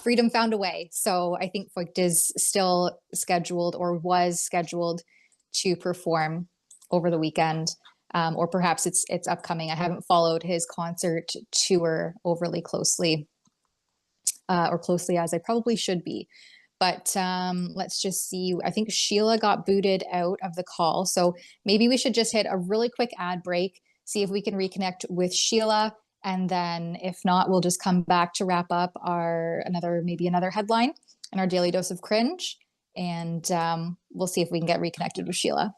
freedom found a way. So I think Feucht is still scheduled, or was scheduled, to perform over the weekend, or perhaps it's upcoming. I haven't followed his concert tour overly closely, or closely as I probably should be. But let's just see. I think Sheila got booted out of the call. So maybe we should just hit a really quick ad break, see if we can reconnect with Sheila. And then if not, we'll just come back to wrap up maybe another headline and our daily dose of cringe. And we'll see if we can get reconnected with Sheila.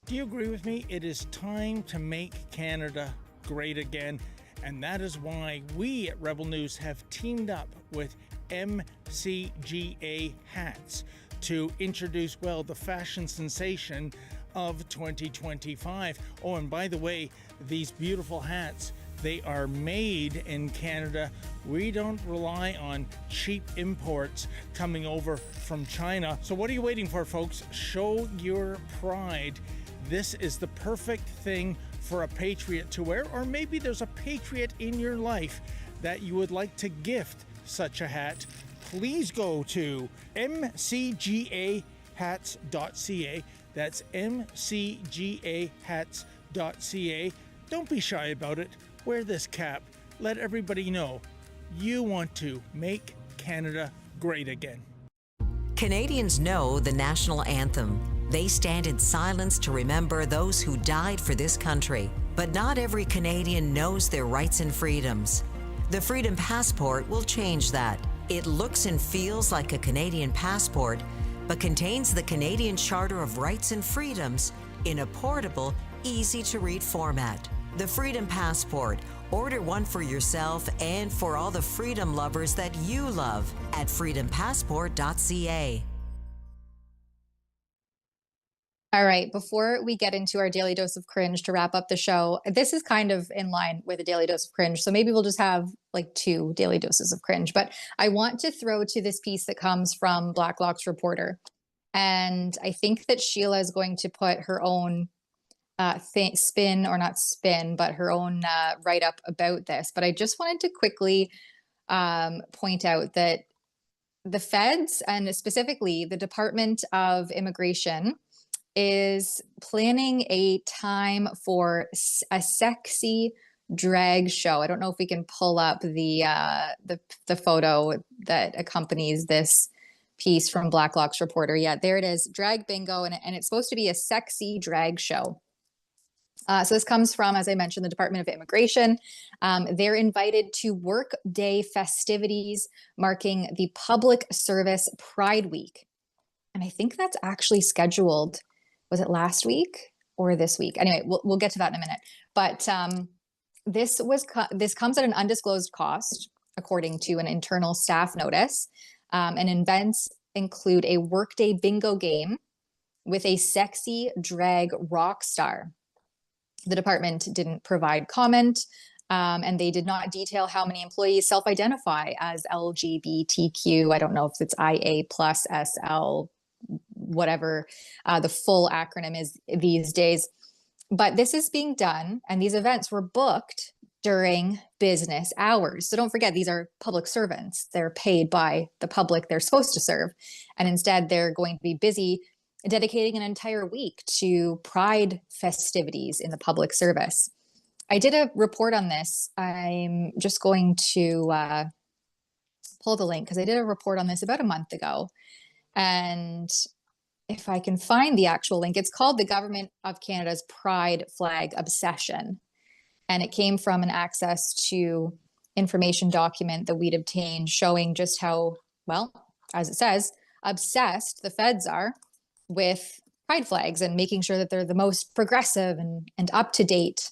Do you agree with me? It is time to make Canada great again. And that is why we at Rebel News have teamed up with MCGA hats to introduce, well, the fashion sensation of 2025. Oh, and by the way, these beautiful hats, they are made in Canada. We don't rely on cheap imports coming over from China. So what are you waiting for, folks? Show your pride. This is the perfect thing for a patriot to wear, or maybe there's a patriot in your life that you would like to gift such a hat. Please go to mcgahats.ca. That's mcgahats.ca. Don't be shy about it. Wear this cap. Let everybody know you want to make Canada great again. Canadians know the national anthem. They stand in silence to remember those who died for this country. But not every Canadian knows their rights and freedoms. The Freedom Passport will change that. It looks and feels like a Canadian passport, but contains the Canadian Charter of Rights and Freedoms in a portable, easy-to-read format. The Freedom Passport. Order one for yourself and for all the freedom lovers that you love at freedompassport.ca. All right, before we get into our daily dose of cringe to wrap up the show, this is kind of in line with a daily dose of cringe. So maybe we'll just have like 2 daily doses of cringe. But I want to throw to this piece that comes from Blacklock's reporter. And I think that Sheila is going to put her own spin, or not spin, but her own write-up about this. But I just wanted to quickly point out that the feds, and specifically the Department of Immigration, is planning a time for a sexy drag show. I don't know if we can pull up the photo that accompanies this piece from Blacklock's reporter. Yeah, there it is, drag bingo, and it's supposed to be a sexy drag show. So this comes from, as I mentioned, the Department of Immigration. They're invited to work-day festivities marking the Public Service Pride Week. And I think that's actually scheduled, was it last week or this week? Anyway, we'll get to that in a minute. But this comes at an undisclosed cost, according to an internal staff notice. And events include a workday bingo game with a sexy drag rock star. The department didn't provide comment, and they did not detail how many employees self-identify as LGBTQ. I don't know if it's IA plus SL, whatever the full acronym is these days. But this is being done, and these events were booked during business hours. So don't forget, these are public servants. They're paid by the public they're supposed to serve. And instead, they're going to be busy dedicating an entire week to Pride festivities in the public service. I did a report on this. I'm just going to pull the link because I did a report on this about a month ago. And if I can find the actual link, it's called the Government of Canada's Pride Flag Obsession. And it came from an access to information document that we'd obtained showing just how, well, as it says, obsessed the feds are with pride flags and making sure that they're the most progressive and up-to-date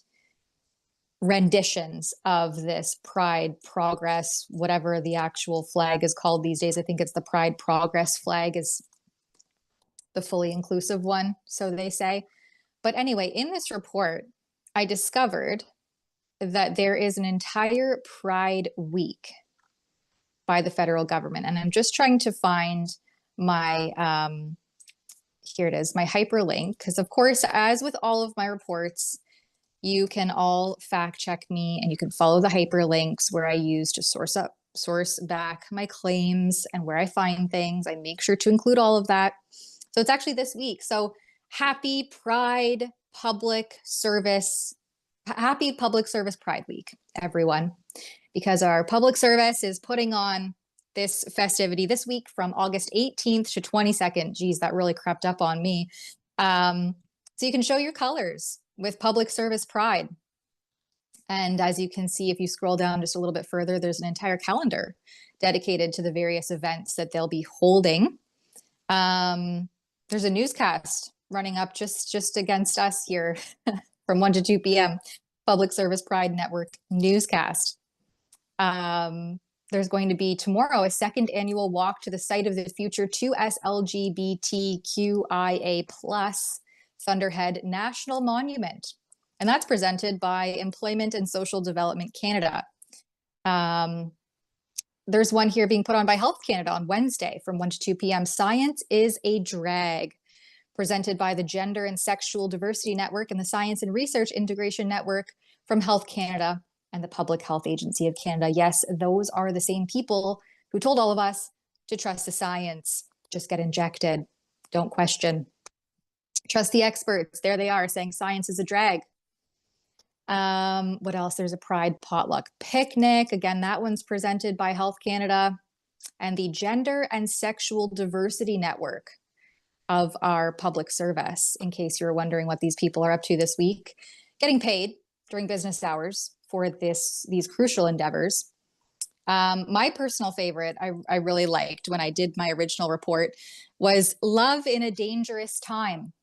renditions of this Pride Progress, whatever the actual flag is called these days. I think it's the Pride Progress flag is the fully inclusive one, so they say. But anyway, in this report, I discovered that there is an entire Pride Week by the federal government. And I'm just trying to find my, here it is, my hyperlink, because of course, as with all of my reports, you can all fact check me and you can follow the hyperlinks where I use to source back my claims and where I find things. I make sure to include all of that. So it's actually this week. So happy Pride Public Service, happy Public Service Pride Week, everyone, because our public service is putting on this festivity this week from August 18th to 22nd. Geez, that really crept up on me. So you can show your colors with public service pride. And as you can see, if you scroll down just a little bit further, there's an entire calendar dedicated to the various events that they'll be holding. There's a newscast running up just against us here from 1 to 2 p.m. Public Service Pride Network newscast. There's going to be tomorrow a second annual walk to the site of the future 2S LGBTQIA+ Thunderhead National Monument. And that's presented by Employment and Social Development Canada. There's one here being put on by Health Canada on Wednesday from 1 to 2 p.m. Science is a Drag, presented by the Gender and Sexual Diversity Network and the Science and Research Integration Network from Health Canada and the Public Health Agency of Canada. Yes, those are the same people who told all of us to trust the science. Just get injected. Don't question. Trust the experts. There they are saying science is a drag. What else? There's a Pride Potluck Picnic. Again, that one's presented by Health Canada and the Gender and Sexual Diversity Network of our public service, in case you're wondering what these people are up to this week. Getting paid during business hours for these crucial endeavors. My personal favorite, I really liked when I did my original report, was Love in a Dangerous Time,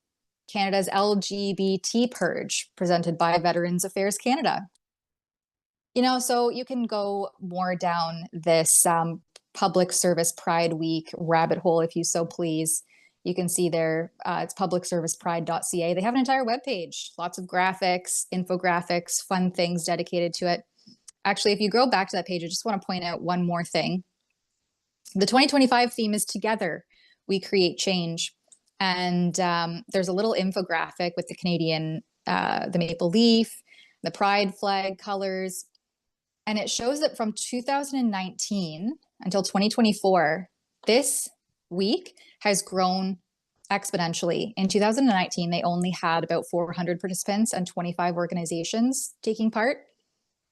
Canada's LGBT Purge, presented by Veterans Affairs Canada. You know, so you can go more down this Public Service Pride Week rabbit hole if you so please. You can see there, it's publicservicepride.ca. They have an entire webpage, lots of graphics, infographics, fun things dedicated to it. Actually, if you go back to that page, I just want to point out one more thing. The 2025 theme is Together, We Create Change. And there's a little infographic with the Canadian, the maple leaf, the pride flag colors. And it shows that from 2019 until 2024, this week has grown exponentially. In 2019, they only had about 400 participants and 25 organizations taking part.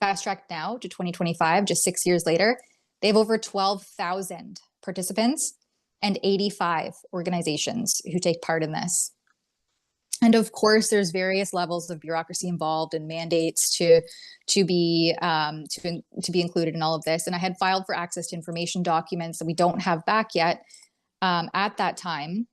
Fast track now to 2025, just 6 years later, they have over 12,000 participants and 85 organizations who take part in this. And of course, there's various levels of bureaucracy involved and mandates to be included in all of this. And I had filed for access to information documents that we don't have back yet at that time,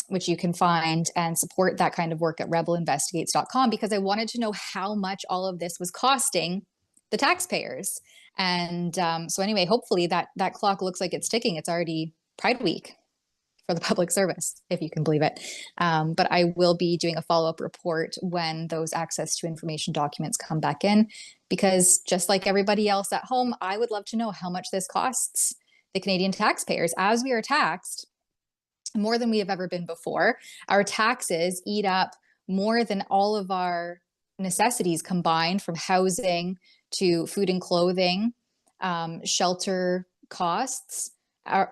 which you can find and support that kind of work at rebelinvestigates.com, because I wanted to know how much all of this was costing the taxpayers. And so anyway, hopefully that clock looks like it's ticking. It's already Pride Week for the public service, if you can believe it. But I will be doing a follow-up report when those access to information documents come back in, because just like everybody else at home, I would love to know how much this costs the Canadian taxpayers, as we are taxed more than we have ever been before. Our taxes eat up more than all of our necessities combined, from housing to food and clothing, shelter costs.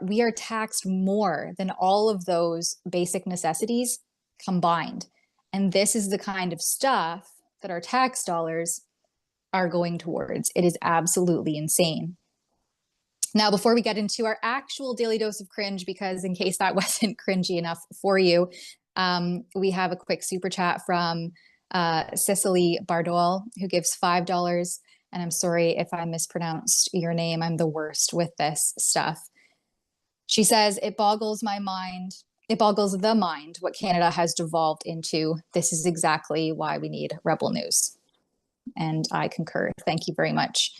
We are taxed more than all of those basic necessities combined. And this is the kind of stuff that our tax dollars are going towards. It is absolutely insane. Now, before we get into our actual daily dose of cringe, because in case that wasn't cringy enough for you, we have a quick super chat from Cicely Bardol, who gives $5. And I'm sorry if I mispronounced your name. I'm the worst with this stuff. She says, it boggles my mind. It boggles the mind what Canada has devolved into. This is exactly why we need Rebel News. And I concur. Thank you very much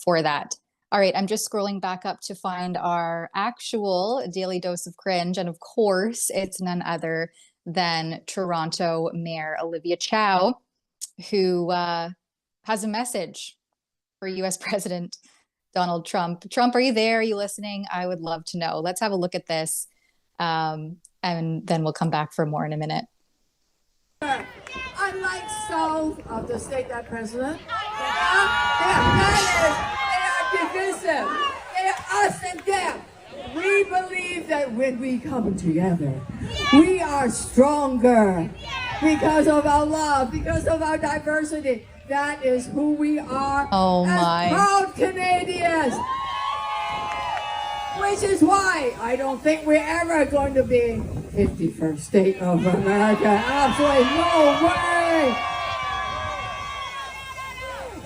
for that. All right, I'm just scrolling back up to find our actual daily dose of cringe. And of course, it's none other than Toronto Mayor Olivia Chow, who has a message for US President Donald Trump. Trump, are you there? Are you listening? I would love to know. Let's have a look at this. And then we'll come back for more in a minute. Unlike south of the state that president, they are divisive. They are us and them. We believe that when we come together, we are stronger because of our love, because of our diversity. That is who we are as proud Canadians. Which is why I don't think we're ever going to be 51st state of America. Absolutely no way.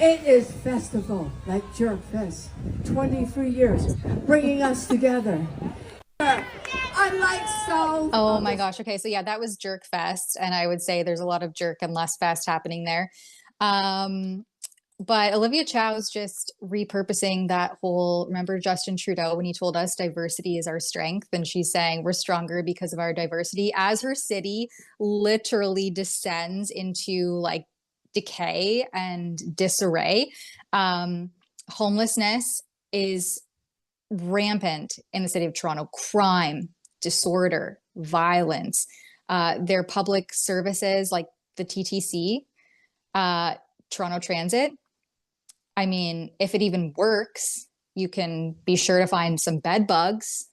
It is festival like Jerk Fest, 23 years, bringing us together. Unlike South. Oh my gosh. Okay, so yeah, that was Jerk Fest, and I would say there's a lot of jerk and less fest happening there. But Olivia Chow is just repurposing that whole, remember Justin Trudeau when he told us diversity is our strength, and she's saying we're stronger because of our diversity, as her city literally descends into like decay and disarray. Homelessness is rampant in the city of Toronto. Crime, disorder, violence, their public services like the TTC, Toronto Transit. I mean, if it even works, you can be sure to find some bed bugs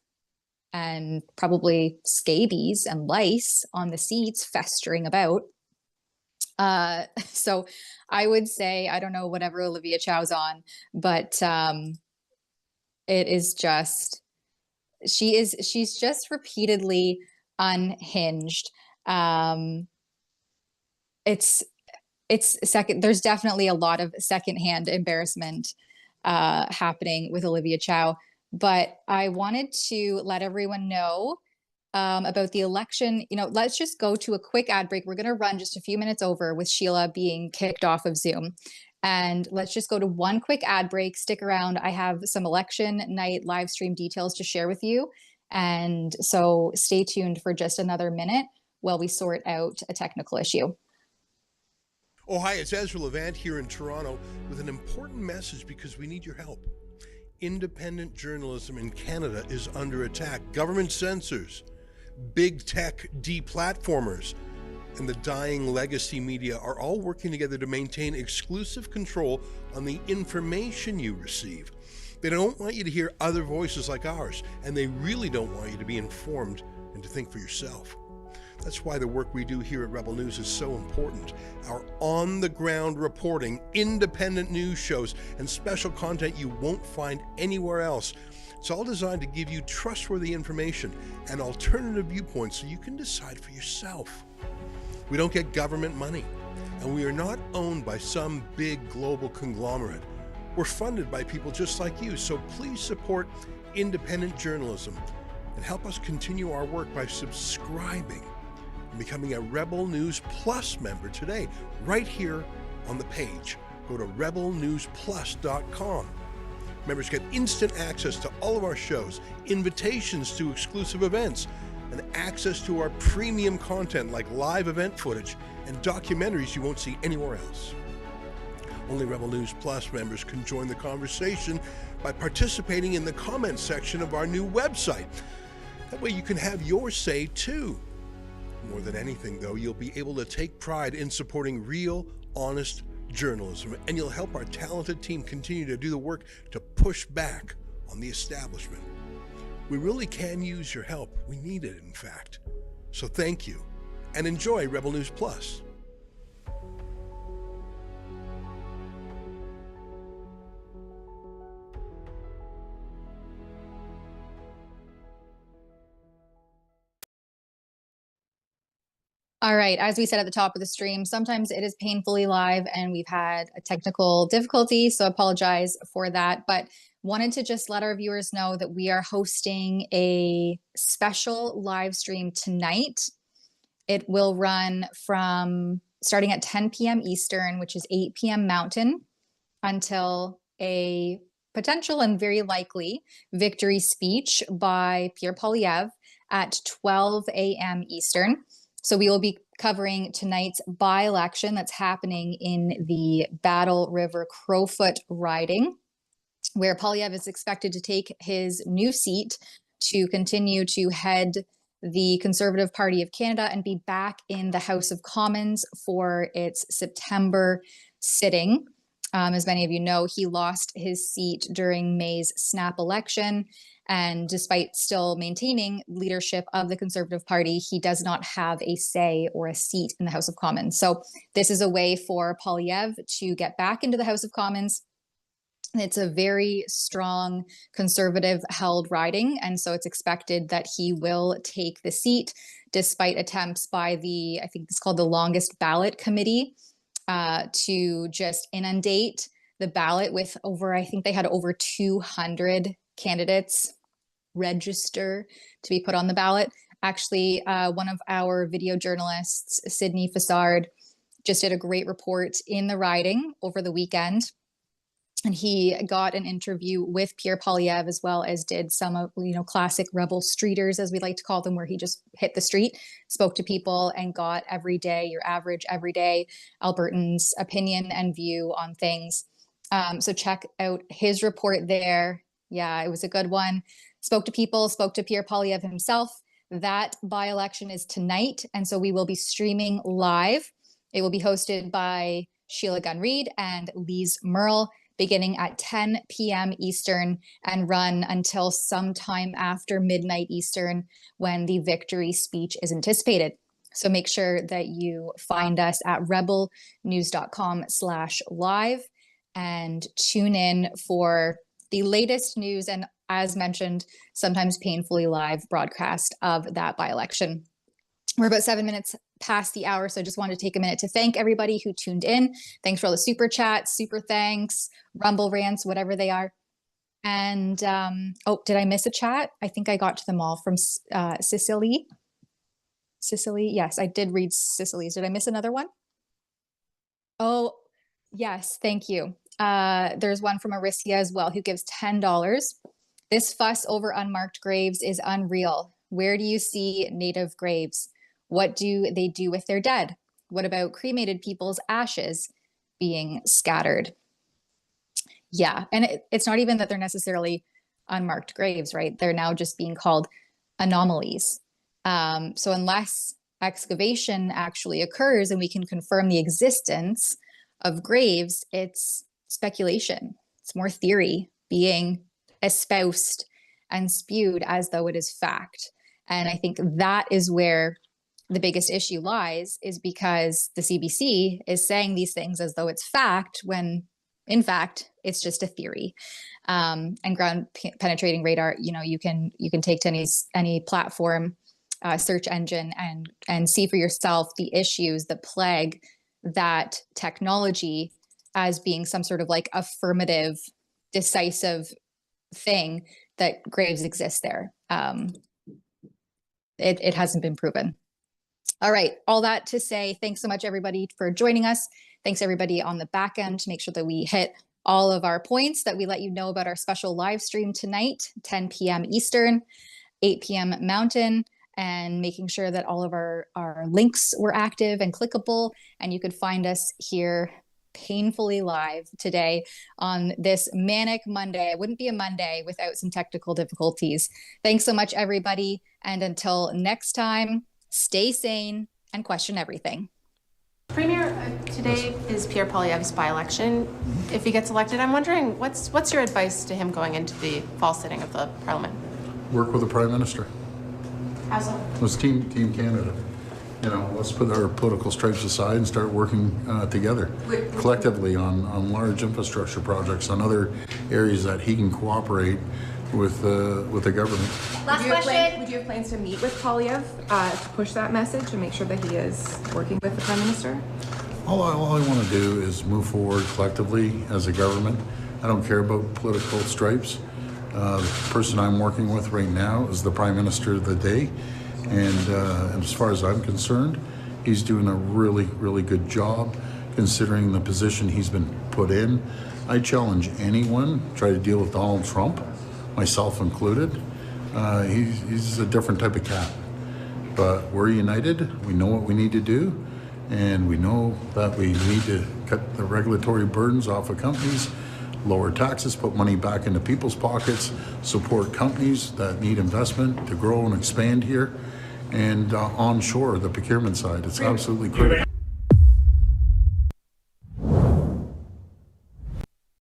and probably scabies and lice on the seats festering about. So I would say, I don't know whatever Olivia Chow's on, but it is just, she's just repeatedly unhinged. There's definitely a lot of secondhand embarrassment happening with Olivia Chow, but I wanted to let everyone know about the election. You know, let's just go to a quick ad break. We're going to run just a few minutes over with Sheila being kicked off of Zoom. And let's just go to one quick ad break. Stick around. I have some election night live stream details to share with you. And so stay tuned for just another minute while we sort out a technical issue. Oh, hi, it's Ezra Levant here in Toronto with an important message because we need your help. Independent journalism in Canada is under attack. Government censors, big tech deplatformers, and the dying legacy media are all working together to maintain exclusive control on the information you receive. They don't want you to hear other voices like ours, and they really don't want you to be informed and to think for yourself. That's why the work we do here at Rebel News is so important. Our on-the-ground reporting, independent news shows, and special content you won't find anywhere else. It's all designed to give you trustworthy information and alternative viewpoints so you can decide for yourself. We don't get government money, and we are not owned by some big global conglomerate. We're funded by people just like you, so please support independent journalism and help us continue our work by subscribing and becoming a Rebel News Plus member today, right here on the page. Go to rebelnewsplus.com. Members get instant access to all of our shows, invitations to exclusive events, and access to our premium content like live event footage and documentaries you won't see anywhere else. Only Rebel News Plus members can join the conversation by participating in the comments section of our new website. That way you can have your say too. More than anything, though, you'll be able to take pride in supporting real, honest journalism, and you'll help our talented team continue to do the work to push back on the establishment. We really can use your help. We need it, in fact. So thank you, and enjoy Rebel News Plus. All right, as we said at the top of the stream, sometimes it is painfully live and we've had a technical difficulty, so apologize for that. But wanted to just let our viewers know that we are hosting a special live stream tonight. It will run from starting at 10 p.m. Eastern, which is 8 p.m. Mountain, until a potential and very likely victory speech by Pierre Poilievre at 12 a.m. Eastern. So we will be covering tonight's by-election that's happening in the Battle River Crowfoot riding, where Poilievre is expected to take his new seat to continue to head the Conservative Party of Canada and be back in the House of Commons for its September sitting. As many of you know, he lost his seat during May's snap election, and despite still maintaining leadership of the Conservative Party, he does not have a say or a seat in the House of Commons. So this is a way for Poilievre to get back into the House of Commons. It's a very strong Conservative-held riding, and so it's expected that he will take the seat, despite attempts by the, I think it's called the Longest Ballot Committee, to just inundate the ballot with over, I think they had over 200 candidates register to be put on the ballot. Actually, one of our video journalists, Sydney Fassard, just did a great report in the riding over the weekend. And he got an interview with Pierre Poilievre, as well as did some of, classic rebel streeters, as we like to call them, where he just hit the street, spoke to people, and got your average everyday Albertan's opinion and view on things. So check out his report there. Yeah, it was a good one. Spoke to people, spoke to Pierre Poilievre himself. That by-election is tonight, and so we will be streaming live. It will be hosted by Sheila Gunn-Reid and Lise Merle, beginning at 10 p.m. Eastern and run until sometime after midnight Eastern, when the victory speech is anticipated. So make sure that you find us at rebelnews.com/live and tune in for the latest news and, as mentioned, sometimes painfully live broadcast of that by-election. We're about 7 minutes past the hour, so I just wanted to take a minute to thank everybody who tuned in. Thanks for all the super chats, super thanks, rumble rants, whatever they are. And oh, did I miss a chat? I think I got to them all from Cicely. Cicely, yes, I did read Cicely's. Did I miss another one? Oh, yes, thank you. There's one from Aricia as well, who gives $10. This fuss over unmarked graves is unreal. Where do you see Native graves? What do they do with their dead? What about cremated people's ashes being scattered? Yeah, and it's not even that they're necessarily unmarked graves, right? They're now just being called anomalies. So unless excavation actually occurs and we can confirm the existence of graves, it's speculation. It's more theory being espoused and spewed as though it is fact. And I think that is where the biggest issue lies, is because the CBC is saying these things as though it's fact, when in fact it's just a theory. And ground penetrating radar, you can take to any platform, search engine, and see for yourself the issues that plague that technology as being some sort of like affirmative, decisive thing that graves exist there. It hasn't been proven. All right, all that to say, thanks so much everybody for joining us. Thanks everybody on the back end to make sure that we hit all of our points, that we let you know about our special live stream tonight, 10 p.m. Eastern, 8 p.m. Mountain, and making sure that all of our links were active and clickable, and you could find us here painfully live today on this manic Monday. It wouldn't be a Monday without some technical difficulties. Thanks so much, everybody. And until next time, stay sane and question everything. Premier, today is Pierre Poilievre's by-election. If he gets elected, I'm wondering, what's your advice to him going into the fall sitting of the Parliament? Work with the Prime Minister. How so? Let's team Canada. Let's put our political stripes aside and start working together collectively on large infrastructure projects, on other areas that he can cooperate with the government. Last question. Would you have plans to meet with Poilievre to push that message and make sure that he is working with the Prime Minister? All I want to do is move forward collectively as a government. I don't care about political stripes. The person I'm working with right now is the Prime Minister of the day, and as far as I'm concerned, he's doing a really, really good job considering the position he's been put in. I challenge anyone try to deal with Donald Trump, myself included. He's a different type of cat, but we're united. We know what we need to do, and we know that we need to cut the regulatory burdens off of companies, lower taxes, put money back into people's pockets, support companies that need investment to grow and expand here, and onshore the procurement side. It's absolutely critical.